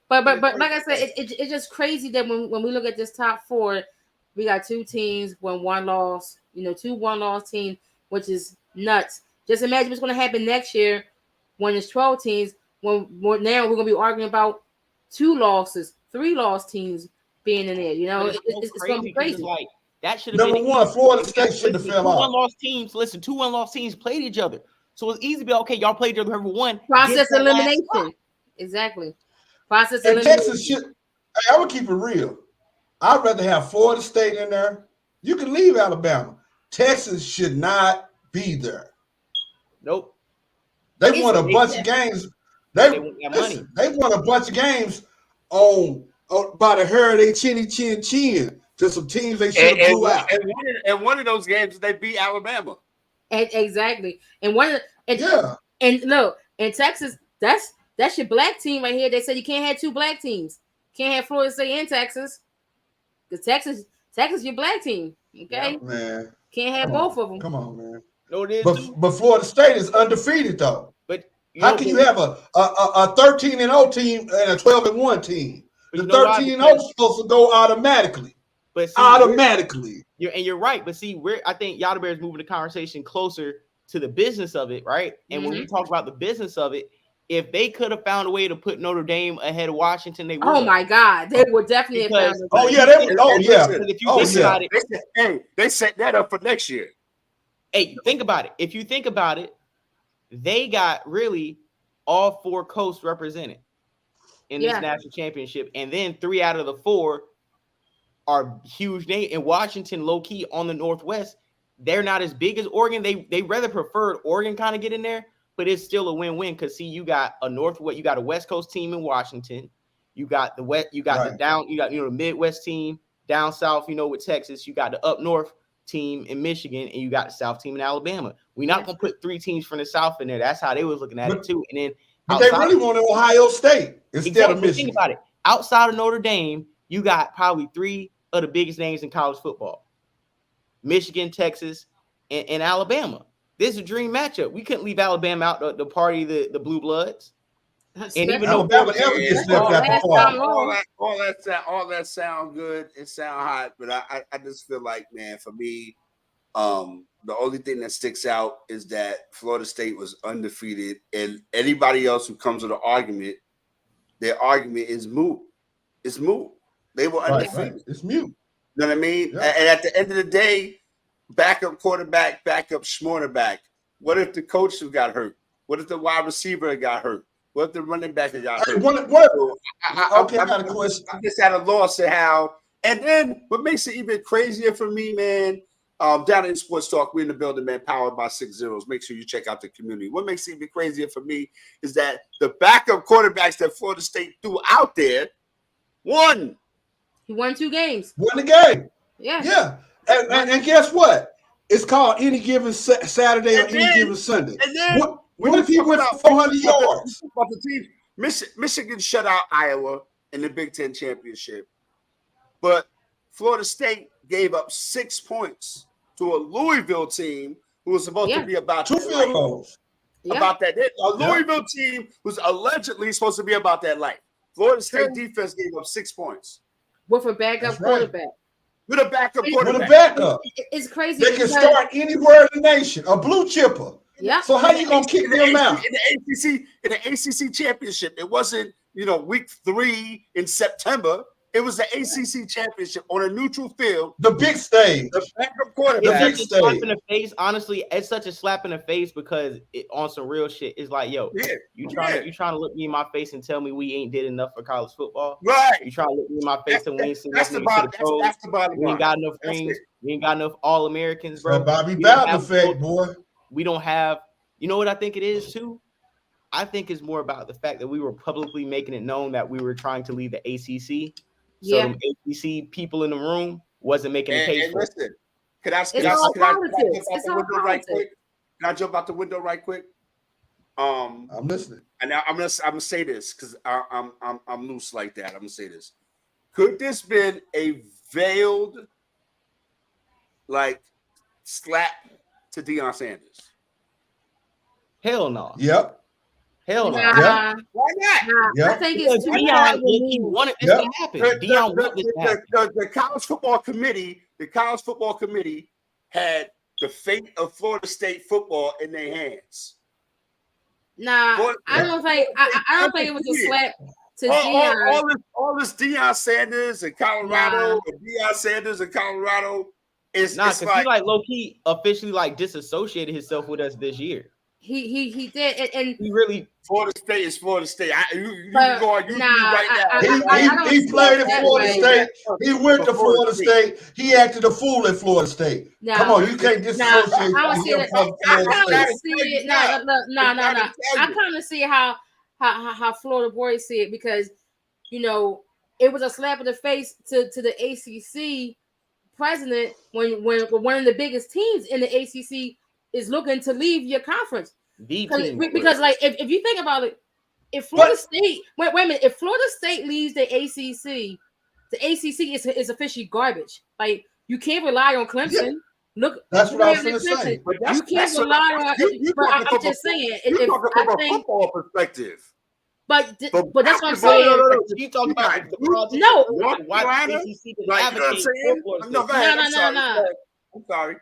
But like I said, it's just crazy that when we look at this top 4, we got 2 teams, 1 loss, 2 1-loss teams, which is nuts. Just imagine what's going to happen next year when it's 12 teams. When now we're going to be arguing about 2 losses, 3 loss teams being in there. It's going to be crazy. Like, that should have been number 1. Florida State should have fell off. 2 1-loss teams played each other, so it's easy to be okay. Y'all played each other. Number 1 process elimination. Exactly. Process elimination. Texas should. I would keep it real. I'd rather have Florida State in there. You can leave Alabama. Texas should not be there. Nope. They won a bunch of games. They won a bunch of games on by the hair of their chinny chin chin. To some teams they should have blew out. And one of those games, they beat Alabama. Exactly. And look, in Texas, that's your black team right here. They said you can't have 2 black teams. Can't have Florida State in Texas. Because Texas, your black team. Okay? Yeah, man. Can't have both of them. Come on, man. No, it is. But Florida State is undefeated, though. But how can you have a 13-0 team and a 12-1 team? The 13-0 is supposed to go automatically. But see, automatically. You're right. But see, I think YADABEAR is moving the conversation closer to the business of it, right? And when we talk about the business of it, if they could have found a way to put Notre Dame ahead of Washington, they would. Oh my God, they would definitely have found a way. They would. Oh yeah. If you think about it, they set that up for next year. Hey, think about it. If you think about it, they got really all 4 coasts represented in this national championship, and then 3 out of the 4 are huge name. In Washington, low key on the Northwest, they're not as big as Oregon. They rather preferred Oregon kind of get in there, but it's still a win-win because see, you got a West Coast team in Washington, you got the the Midwest team down south, with Texas, you got the up north team in Michigan, and you got the South team in Alabama. We're not gonna put 3 teams from the South in there. That's how they was looking at it too. And then but they really wanted Ohio State instead of Michigan. Think about it. Outside of Notre Dame, you got probably 3 of the biggest names in college football: Michigan, Texas, and Alabama. This is a dream matchup. We couldn't leave Alabama out the party, the Blue Bloods. And even Alabama ever gets left out the party. All that sound good. It sound hot, but I just feel like, man, for me, the only thing that sticks out is that Florida State was undefeated, and anybody else who comes with an argument, their argument is moot. It's moot. They were undefeated. Right. It's mute. You know what I mean? Yeah. And at the end of the day, backup quarterback, backup schmorterback. What if the coach got hurt? What if the wide receiver got hurt? What if the running back got hurt? I got a question. I'm just at a loss at how. And then what makes it even crazier for me, man, down in Sports Talk, we're in the building, man, powered by 6 Zeros. Make sure you check out the community. What makes it even crazier for me is that the backup quarterbacks that Florida State threw out there won. He won 2 games. Won the game. Yeah. Yeah. And guess what? It's called any given Saturday or any given Sunday. And then what if he went for 400 yards? About the team, Michigan shut out Iowa in the Big Ten championship, but Florida State gave up 6 points to a Louisville team who was supposed to be about 2 field goals. About that. A Louisville team was allegedly supposed to be about that life. Florida State defense gave up 6 points. With a backup quarterback. With a backup quarterback. With a backup. It's crazy. They can start anywhere in the nation. A blue chipper. Yeah. So how you gonna kick them out? In the ACC championship, it wasn't week 3 in September. It was the ACC championship on a neutral field. The big stage. The backup quarterback. The big stage. Slap in the face. Honestly, it's such a slap in the face because on some real shit, it's like, yo, you trying to look me in my face and tell me we ain't did enough for college football? Right. You trying to look me in my face and we ain't seen that's the bottom line. We ain't got enough rings. We ain't got enough All-Americans, bro. The Bobby Bowden effect, boy. We don't have. You know what I think it is too? I think it's more about the fact that we were publicly making it known that we were trying to leave the ACC. So them ACC people in the room wasn't making a case for it. Listen, can I jump out the window right quick? I'm listening. And now I'm gonna say this because I'm loose like that. I'm gonna say this. Could this been a veiled slap to Deion Sanders? Hell no. Yep. Hell no. Yep. Why not? Yep. I think it's Deion wanted this to happen. Deion wanted this to happen. The college football committee had the fate of Florida State football in their hands. Nah, I don't think it was a slap to Deion. All this Deion Sanders and Colorado, is because he low key officially disassociated himself with us this year. He did, and he really Florida State is Florida State. You right now. He played at Florida State. He went to Florida State. He acted a fool at Florida State. Come on, you can't disassociate him from Florida State. I kind of see how Florida boys see it because it was a slap in the face to the ACC president when one of the biggest teams in the ACC is looking to leave your conference. Because if you think about it, if Florida State wait a minute, if Florida State leaves the ACC is officially garbage. Like you can't rely on Clemson. Yeah. Look, that's what I was going to say. You can't rely on. I'm just saying. You're talking from a football perspective. But that's what I'm saying. No. You talking about no. Why the ACC advocate for Florida State? No. I'm sorry.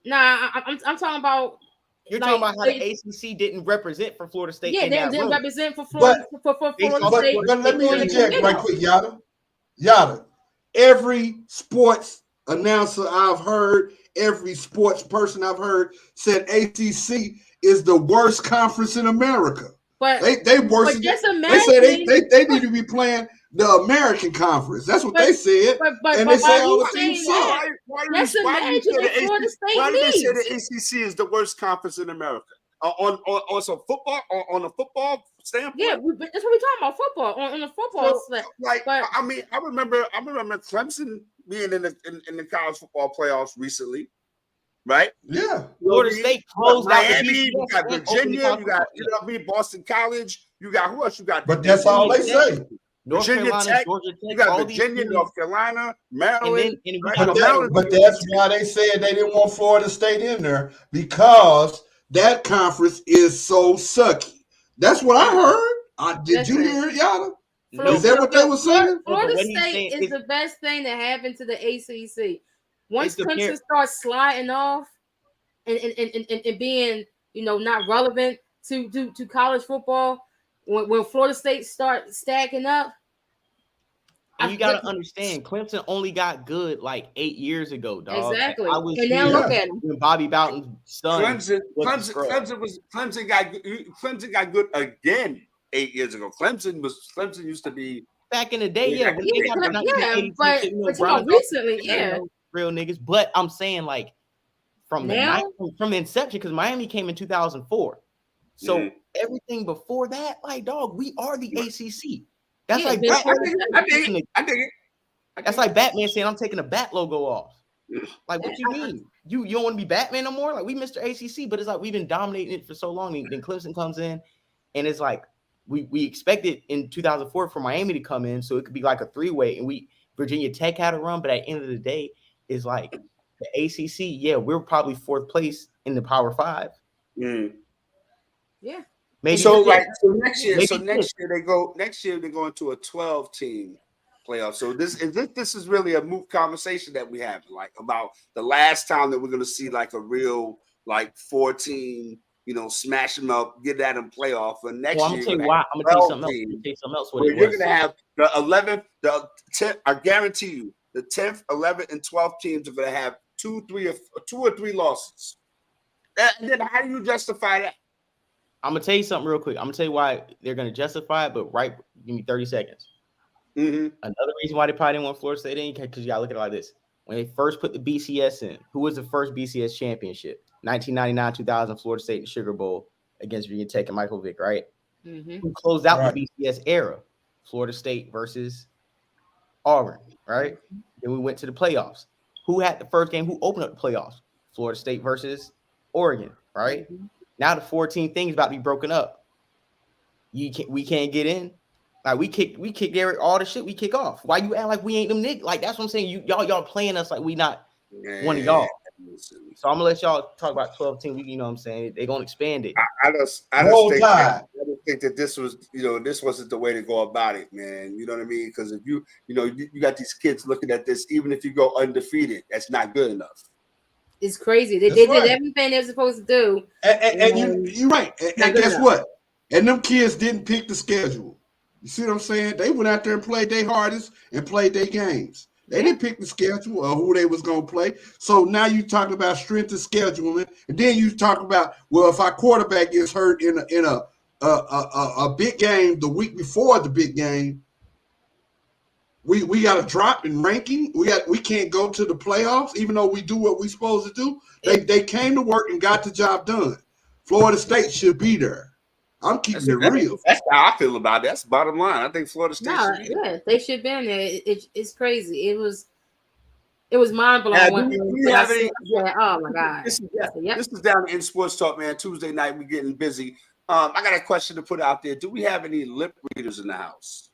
Nah, I'm talking about. You're talking about how the ACC didn't represent for Florida State. Yeah, they didn't room. represent for Florida. For Florida State. But let me interject right quick, Yada. Every sports announcer I've heard every sports person I've heard said ACC is the worst conference in America. But they worse. But just they say imagine they need to be playing the American Conference. That's what they said. And they say all the teams suck. Why do they say the ACC is the worst conference in America? On some football, on a football standpoint. Yeah, that's what we're talking about. Football on the football. I mean, I remember Clemson being in the college football playoffs recently, right? Yeah, Florida State closed Miami, you got Virginia, you got Boston College, you got who else? You got, but that's all they say. Virginia Tech, Georgia Tech, you got Virginia, North Carolina, Maryland. But that's why they said they didn't want Florida State in there, because that conference is so sucky. That's what I heard. Did you hear it, Yada? Is that what they were saying? Florida State is the best thing that happened to the ACC. Once Clemson starts sliding off and being, not relevant to college football, when Florida State starts stacking up. And you got to understand, Clemson only got good like 8 years ago, dog. Exactly. And now look at him. When Bobby Bowden's son. Clemson got good again 8 years ago. Clemson used to be back in the day, but recently, real niggas. But I'm saying, like, from the inception, because Miami came in 2004. So everything before that, like, dog, we are the ACC. That's like I dig it. That's like Batman saying, "I'm taking the Bat logo off." Like, what you mean? You don't want to be Batman no more? Like, we Mr. ACC, but it's like we've been dominating it for so long. Then Clemson comes in, and it's like we expected in 2004 for Miami to come in, so it could be like a three-way, and Virginia Tech had a run, but at the end of the day, it's like the ACC. Yeah, we're probably fourth place in the Power Five. Yeah. Maybe next year they go into a 12-team playoff. So this is really a moot conversation that we have, like, about the last time that we're going to see like a real like 4-team, smash them up, get that in playoff. And next year, I'm gonna tell you something else. You're going to have the 11th, the 10th. I guarantee you, the 10th, 11th, and 12th teams are going to have two or three losses. And then how do you justify that? I'm gonna tell you something real quick. I'm gonna tell you why they're gonna justify it, but give me 30 seconds. Another reason why they probably didn't want Florida State in, because you gotta look at it like this. When they first put the BCS in, who was the first BCS championship? 1999-2000 Florida State in the Sugar Bowl against Virginia Tech and Michael Vick, right? Who closed out the BCS era? Florida State versus Auburn, right? Then we went to the playoffs. Who had the first game? Who opened up the playoffs? Florida State versus Oregon, right? Now the 14 thing is about to be broken up. We can't get in. Like, we kick all the shit we kick off. Why you act like we ain't them niggas? Like, that's what I'm saying. Y'all playing us like we not one of y'all. So I'm gonna let y'all talk about 12 teams. You know what I'm saying? They're gonna expand it. I just think that this was, this wasn't the way to go about it, man. You know what I mean? Because if you got these kids looking at this, even if you go undefeated, that's not good enough. It's crazy. They did everything they're supposed to do. And you're right. And guess what? And them kids didn't pick the schedule. You see what I'm saying? They went out there and played their hardest and played their games. They didn't pick the schedule or who they was going to play. So now you talking about strength of scheduling, and then you talk about, well, if our quarterback gets hurt in a big game the week before the big game, we got a drop in ranking. We can't go to the playoffs, even though we do what we're supposed to do. They came to work and got the job done. Florida State should be there. I'm keeping it real. That's how I feel about it. That's the bottom line. I think Florida State should be there. They should have been there. It's crazy. It was mind blowing. Oh my God. This is down in Sports Talk, man. Tuesday night, we're getting busy. I got a question to put out there. Do we have any lip readers in the house?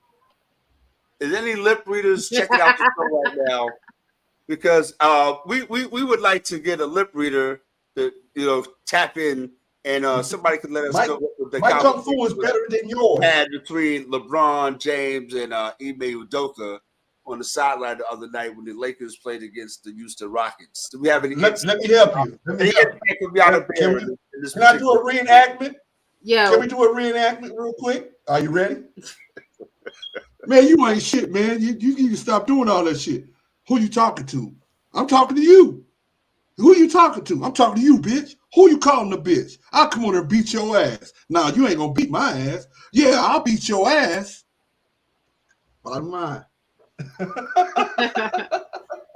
Is any lip readers checking out the show right now? Because we would like to get a lip reader to tap in, and somebody could let us know what the conversation is better than yours. Had between LeBron James and Ime Udoka on the sideline the other night when the Lakers played against the Houston Rockets. Do we have any? Let me help you. Can I do a reenactment? Yeah. Can we do a reenactment real quick? Are you ready? Man, you ain't shit, man. You need to stop doing all that shit. Who you talking to? I'm talking to you. Who are you talking to? I'm talking to you, bitch. Who you calling a bitch? I'll come on there and beat your ass. Nah, you ain't gonna beat my ass. Yeah, I'll beat your ass. Bottom line.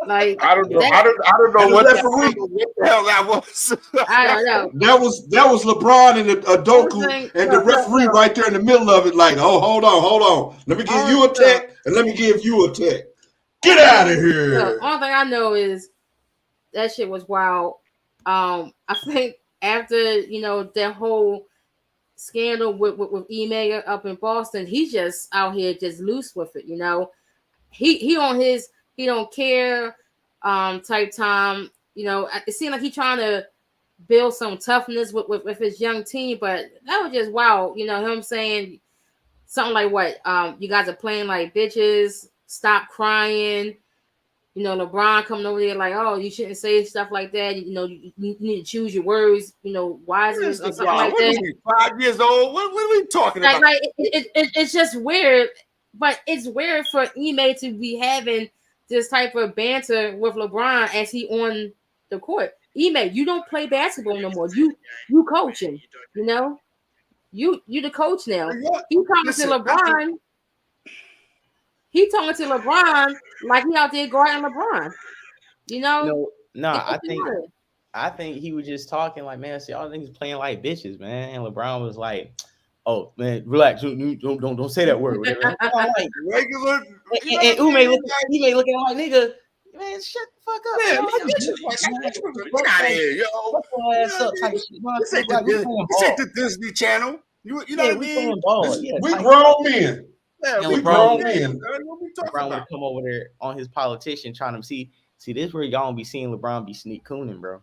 Like I don't know. that, I don't know And the what referee. the hell that was. I don't know. That was LeBron and Adoku Everything- and the look, referee right there in the middle of it. Like, oh, hold on. Let me give you a tech and let me give you a tech. Get out of here. Look, only thing I know is that shit was wild. I think after that whole scandal with Ime up in Boston, he's just out here just loose with it. He on his he don't care type time. It seemed like he trying to build some toughness with his young team, but that was just wild. Him saying something like what you guys are playing like bitches, stop crying. LeBron coming over there like, oh, you shouldn't say stuff like that. You need to choose your words, wisely or something like what that. is he, 5 years old? What are we talking about? Like it's just weird, but it's weird for Ime to be having this type of banter with LeBron as he on the court. Ime, you don't play basketball no more. You coaching, you the coach now. He talking to LeBron. He talking to LeBron like he out there guarding LeBron. I think he was just talking like, man, see, all niggas playing like bitches, man. And LeBron was like, oh man, relax, don't say that word. Whatever. Like, regular. And Ume looking like, nigga, man, shut the fuck up. Yeah, man. Get out of here, yo. Ass up type shit. This ain't the Disney Channel. You know what I mean? We grown men. Yeah, we grown men. LeBron would come over there on his politician trying to see this where y'all be seeing LeBron be sneak cooning, bro.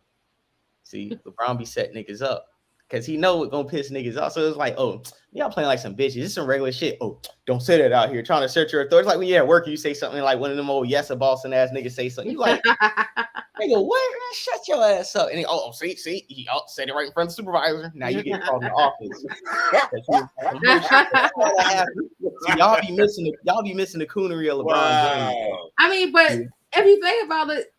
See, LeBron be setting niggas up because he know it's gonna piss niggas off. So it's like, oh, y'all playing like some bitches. This is some regular shit. Oh, don't say that out here. Trying to search your authority. It's like when you're at work, you say something like one of them old yes a Boston ass niggas say something. You like, nigga, what? Man, shut your ass up. And he, see, he said it right in front of the supervisor. Now you get called in the office. So y'all be missing the coonery of LeBron James. I mean, but if you think about it,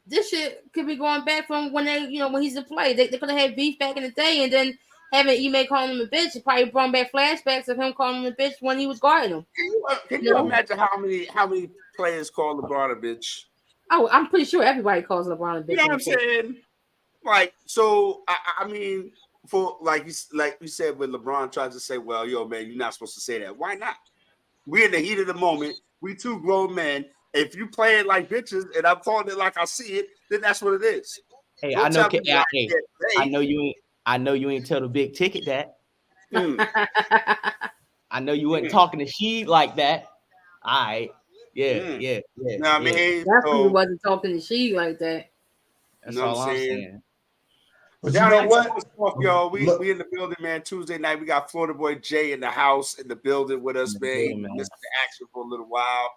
this shit could be going back from when when he's in play. They could have had beef back in the day, and then having Ime calling him a bitch, it probably brought back flashbacks of him calling him a bitch when he was guarding him. Can you imagine how many players call LeBron a bitch? Oh, I'm pretty sure everybody calls LeBron a bitch. You know what I'm saying? Like, so I mean, for like you said, when LeBron tries to say, "Well, yo, man, you're not supposed to say that." Why not? We're in the heat of the moment. We two grown men. If you play it like bitches and I'm calling it like I see it, then that's what it is. Hey, I know you ain't tell the big ticket that. I know you wasn't talking to she like that. All right. Yeah. You know what I mean? Definitely wasn't talking to she like that. That's all I'm saying. But you know what? Yo, we in the building, man. Tuesday night, we got Florida boy Jay in the house, in the building with us, man. Missed the action for a little while.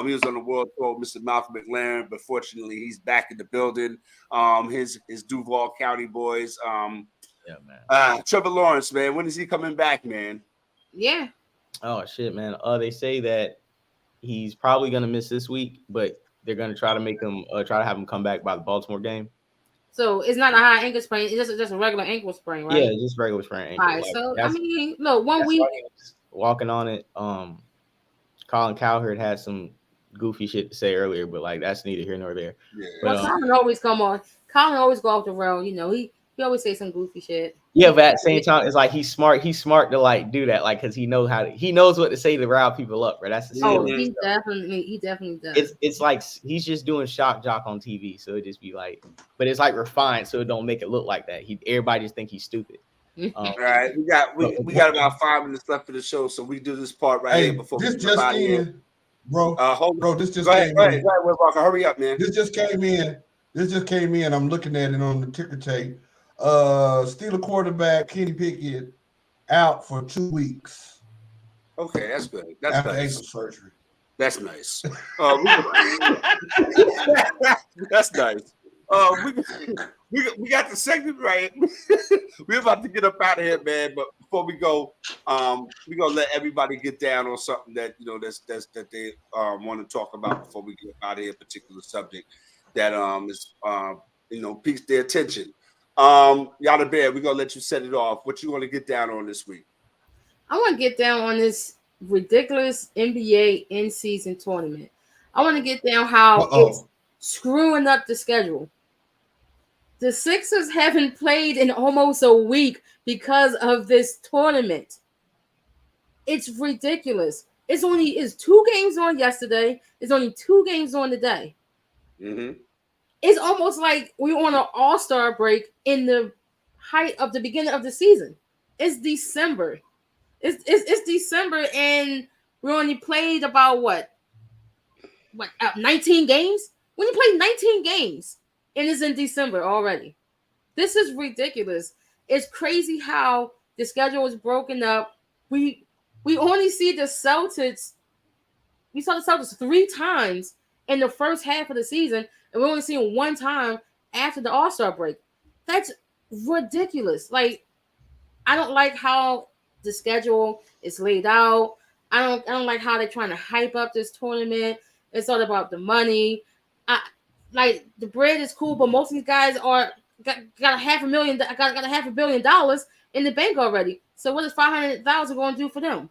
He was on the world tour, Mr. Malcolm McLaren, but fortunately, he's back in the building. His Duval County boys. Trevor Lawrence, man. When is he coming back, man? Yeah. Oh shit, man. They say that he's probably gonna miss this week, but they're gonna try to make him try to have him come back by the Baltimore game. So it's not a high ankle sprain; it's just a regular ankle sprain, right? Yeah, just regular sprain ankle. All right. So I mean, look, 1 week walking on it. Colin Cowherd had some goofy shit to say earlier, but like that's neither here nor there. Yeah. But Colin always come on. Colin always go off the road. He always say some goofy shit. Yeah, but at the same time, it's like he's smart. He's smart to like do that, like because he knows what to say to rile people up, right? That's the he definitely does. It's like he's just doing shock jock on TV, so it just be like, but it's like refined, so it don't make it look like that. Everybody just think he's stupid. All right, we got about 5 minutes left for the show, so we do this part here before this we just out here. Bro, this just go came ahead, in. Hurry up, man. This just came in. I'm looking at it on the ticker tape. Steeler quarterback Kenny Pickett out for 2 weeks. Okay, that's good. That's after nice. ankle surgery. That's nice. That's nice. We got the segment right. We're about to get up out of here, man. But before we go, we're gonna let everybody get down on something that that they want to talk about before we get out of here. A particular subject that is piques their attention. Yada Bear, we're gonna let you set it off. What you want to get down on this week? I want to get down on this ridiculous NBA in-season tournament. I want to get down how it's screwing up the schedule. The Sixers haven't played in almost a week because of this tournament. It's ridiculous. It's 2 games on yesterday. It's only 2 games on today. Mm-hmm. It's almost like we're on an all-star break in the height of the beginning of the season. It's December. It's December, and we only played about 19 games? When you play 19 games, and it's in December already. This is ridiculous. It's crazy how the schedule is broken up. We only see the Celtics. We saw the Celtics 3 times in the first half of the season, and we only see them 1 time after the All-Star break. That's ridiculous. Like, I don't like how the schedule is laid out. I don't like how they're trying to hype up this tournament. It's all about the money. Like, the bread is cool, but most of these guys got $500 million, got $500 million in the bank already. So what is $500,000 going to do for them?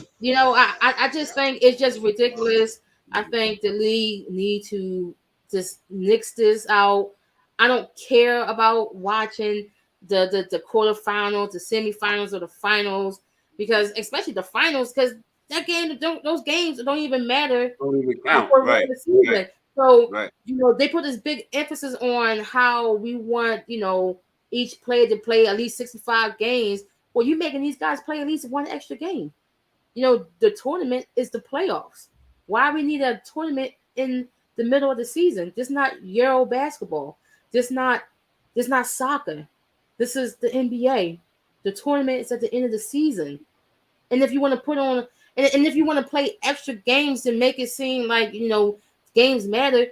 I just think it's just ridiculous. I think the league need to just nix this out. I don't care about watching the quarterfinals, the semifinals, or the finals, because especially the finals, because those games don't even matter. Don't even count, right? So they put this big emphasis on how we want each player to play at least 65 games. Well, you're making these guys play at least 1 extra game. The tournament is the playoffs. Why we need a tournament in the middle of the season? This is not Euro basketball. This not soccer. This is the NBA. The tournament is at the end of the season. And if you want to put on and if you want to play extra games to make it seem like games matter,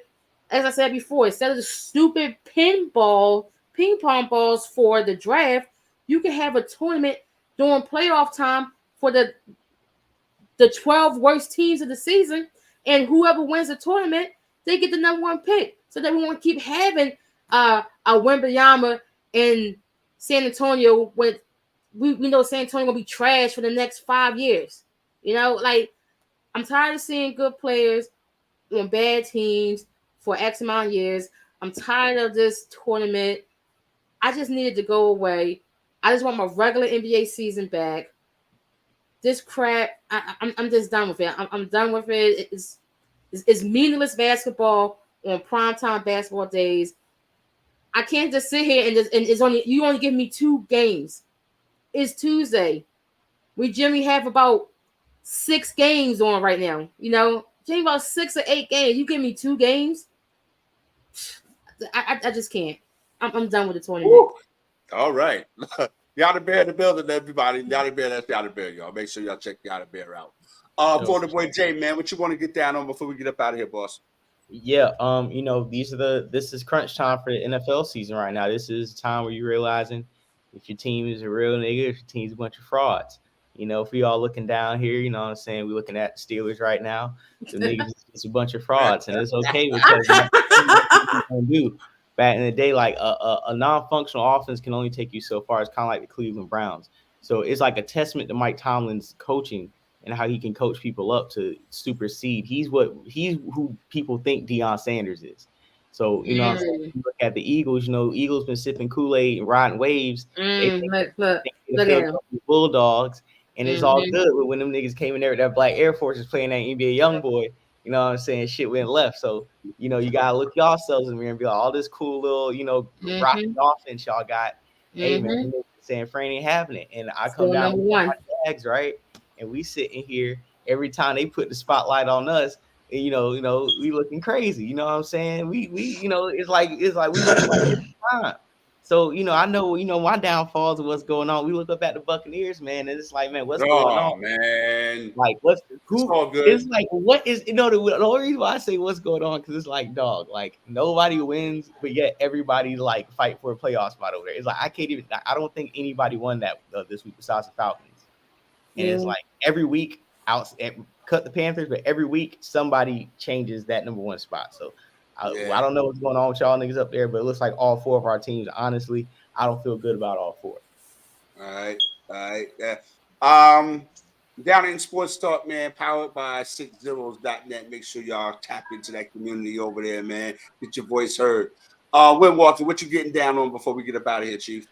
as I said before, instead of the stupid ping pong balls for the draft, you can have a tournament during playoff time for the 12 worst teams of the season, and whoever wins the tournament, they get the number 1 pick. So that we won't keep having a Wembanyama in San Antonio when we know San Antonio will be trash for the next 5 years. I'm tired of seeing good players on bad teams for X amount of years. I'm tired of this tournament. I just needed to go away. I just want my regular NBA season back. This crap, I'm just done with it. I'm done with it. It's meaningless basketball on primetime basketball days. I can't just sit here and you only give me 2 games. It's Tuesday. We generally have about 6 games on right now. Generally about 6 or 8 games. You give me 2 games. I just can't. I'm done with the tournament. Woo. All right. Yada Bear in the building, everybody. Yada Bear, that's Yada Bear, y'all. Make sure y'all check Yada Bear out. For the boy Jay, man, what you want to get down on before we get up out of here, boss? Yeah, this is crunch time for the NFL season right now. This is time where you're realizing if your team is a real nigga, if your team's a bunch of frauds. If we all looking down here, you know what I'm saying? We're looking at the Steelers right now. The niggas is a bunch of frauds, and it's okay because do. Back in the day, like a non-functional offense can only take you so far. It's kind of like the Cleveland Browns. So it's like a testament to Mike Tomlin's coaching and how he can coach people up to supersede. He's who people think Deion Sanders is. So, what I'm saying? You look at the Eagles, Eagles been sipping Kool-Aid and riding waves. Look at him. Bulldogs, and it's all good. But when them niggas came in there with that black Air Forces playing that NBA young boy, you know what I'm saying? Shit went left. So, you gotta look yourselves in the mirror and be like, all this cool little, rocking offense y'all got. Hey, man, San Fran ain't having it. And I come down with my Jags, right? And we sitting here every time they put the spotlight on us, and, we looking crazy. You know what I'm saying? We it's like we looking like every time. So, I know, my downfalls of what's going on. We look up at the Buccaneers, man, and it's like, man, what's going on? Man. Like, it's like, what is, the only reason why I say what's going on, because it's like, dog, like, nobody wins, but yet everybody, like, fight for a playoff spot over there. It's like, I don't think anybody won that this week besides the Falcons. And it's like, every week, cut the Panthers, but every week, somebody changes that number 1 spot. So, I don't know what's going on with y'all niggas up there, but it looks like all 4 of our teams. Honestly, I don't feel good about all 4. All right. Yeah. Down in Sports Talk, man, powered by 60s.net. Make sure y'all tap into that community over there, man. Get your voice heard. Will Walker, what you getting down on before we get up out of here, Chief?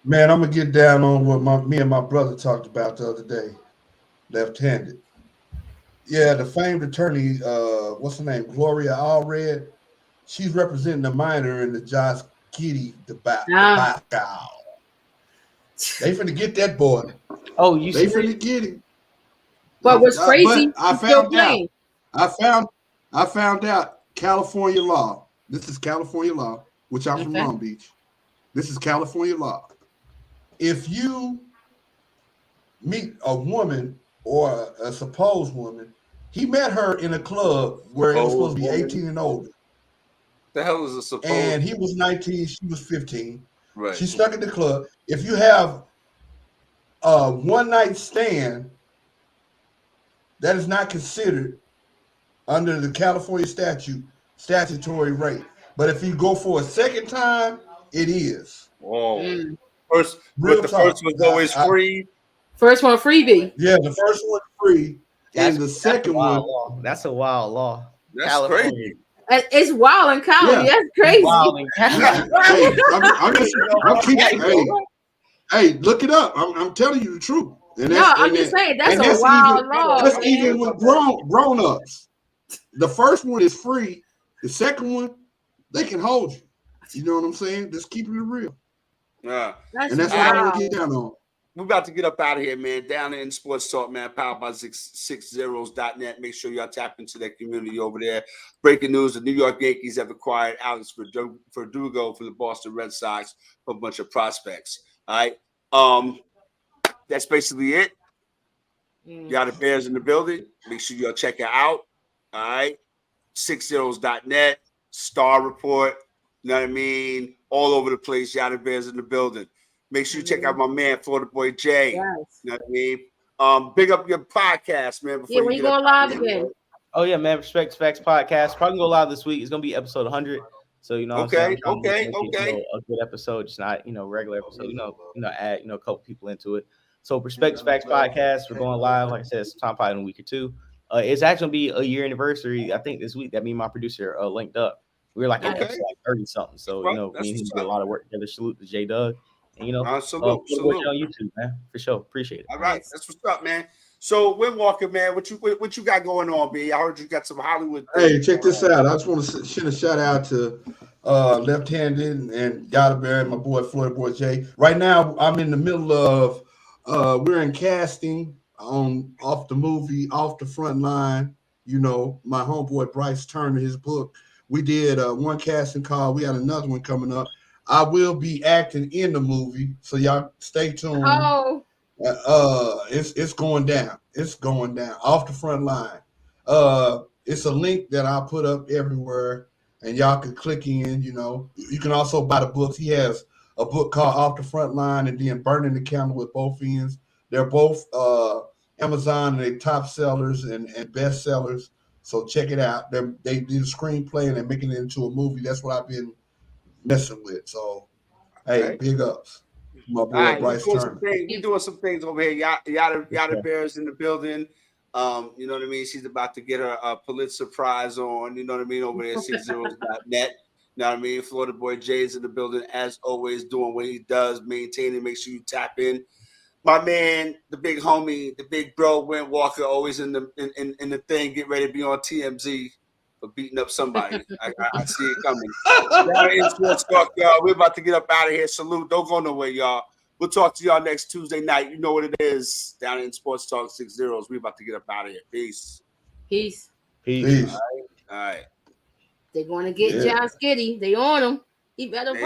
Man, I'm gonna get down on what me and my brother talked about the other day. Left-handed. Yeah, the famed attorney, what's her name? Gloria Allred. She's representing the minor in the Josh Giddey debacle. They finna get that boy. Oh, you They see? finna get him. But what's crazy? But I found out. I found out California law. This is California law, which I'm from Long Beach. This is California law. If you meet a woman or a supposed woman, he met her in a club where it was supposed to be 18 and older. The hell is a supposed? And he was 19, she was 15. Right. She stuck at the club. If you have a one-night stand, that is not considered under the California statutory rape. But if you go for a second time, it is. Oh. First was always free. First one freebie. Yeah, the first one free. And the second one. That's a wild law. That's California. crazy. It's wild in Cali. Yeah. That's crazy. Wild in Cali. Hey, look it up. I'm telling you the truth. And I'm just saying that's a wild law. That's even with grown-ups. The first one is free. The second one, they can hold you. You know what I'm saying? Just keeping it real. Yeah. And that's what I want to get down on. We're about to get up out of here, man. Down in Sports Talk, man. Powered by 60s.net. Make sure y'all tap into that community over there. Breaking news: the New York Yankees have acquired Alex Verdugo for the Boston Red Sox for a bunch of prospects. All right. That's basically it. YADABEAR's in the building. Make sure y'all check it out. All right. 60s.net. Star Report. You know what I mean? All over the place. YADABEAR's in the building. Make sure you check out my man, Florida Boy Jay. Yes. You know what I mean? Big up your podcast, man. When you go live again. Oh, yeah, man. Respect Facts Podcast. Probably go live this week. It's going to be episode 100. So, you know what I'm saying? Okay. A good episode, just not, regular episode, add, a couple people into it. So, Respect Facts Podcast, we're going live, like I said, sometime probably in a week or two. It's actually going to be a year anniversary, I think, this week that me and my producer linked up. We were like at episode 30-something. So, me and him did a lot of work together. Salute to J Doug. And, salute. on YouTube, man, for sure. Appreciate it. All right, that's what's up, man. So, Will Walker, man, what you got going on, B? I heard you got some Hollywood. Hey, check this out. I just want to send a shout out to Left-Handed and YADABEAR and my boy Florida Boy Jay. Right now, I'm in the middle of we're in casting off the movie Off the Front Line. My homeboy Bryce Turner, his book. We did one casting call. We got another one coming up. I will be acting in the movie, so y'all stay tuned. Oh, it's going down. It's going down. Off the Front Line. It's a link that I'll put up everywhere, and y'all can click in. You can also buy the books. He has a book called Off the Front Line, and then Burning the Candle with Both Ends. They're both Amazon and they top sellers and best sellers. So check it out. They did a screenplay and they're making it into a movie. That's what I've been messing with. So, hey, big ups. My boy Bryce Turner. You're doing some things over here. YADABEAR's in the building. You know what I mean? She's about to get her Pulitzer Prize on, you know what I mean, over there at 60s.net. You know what I mean? Florida Boy Jay's in the building, as always, doing what he does, maintaining, make sure you tap in. My man, the big homie, the big bro, Win Walker, always in the thing, get ready to be on TMZ for beating up somebody. I see it coming. Down in Sports Talk, y'all. We're about to get up out of here. Salute. Don't go nowhere, y'all. We'll talk to y'all next Tuesday night. You know what it is. Down in Sports Talk 60s. We're about to get up out of here. Peace. Peace. Peace. All right. They're going to get Josh Giddey. They on him. He better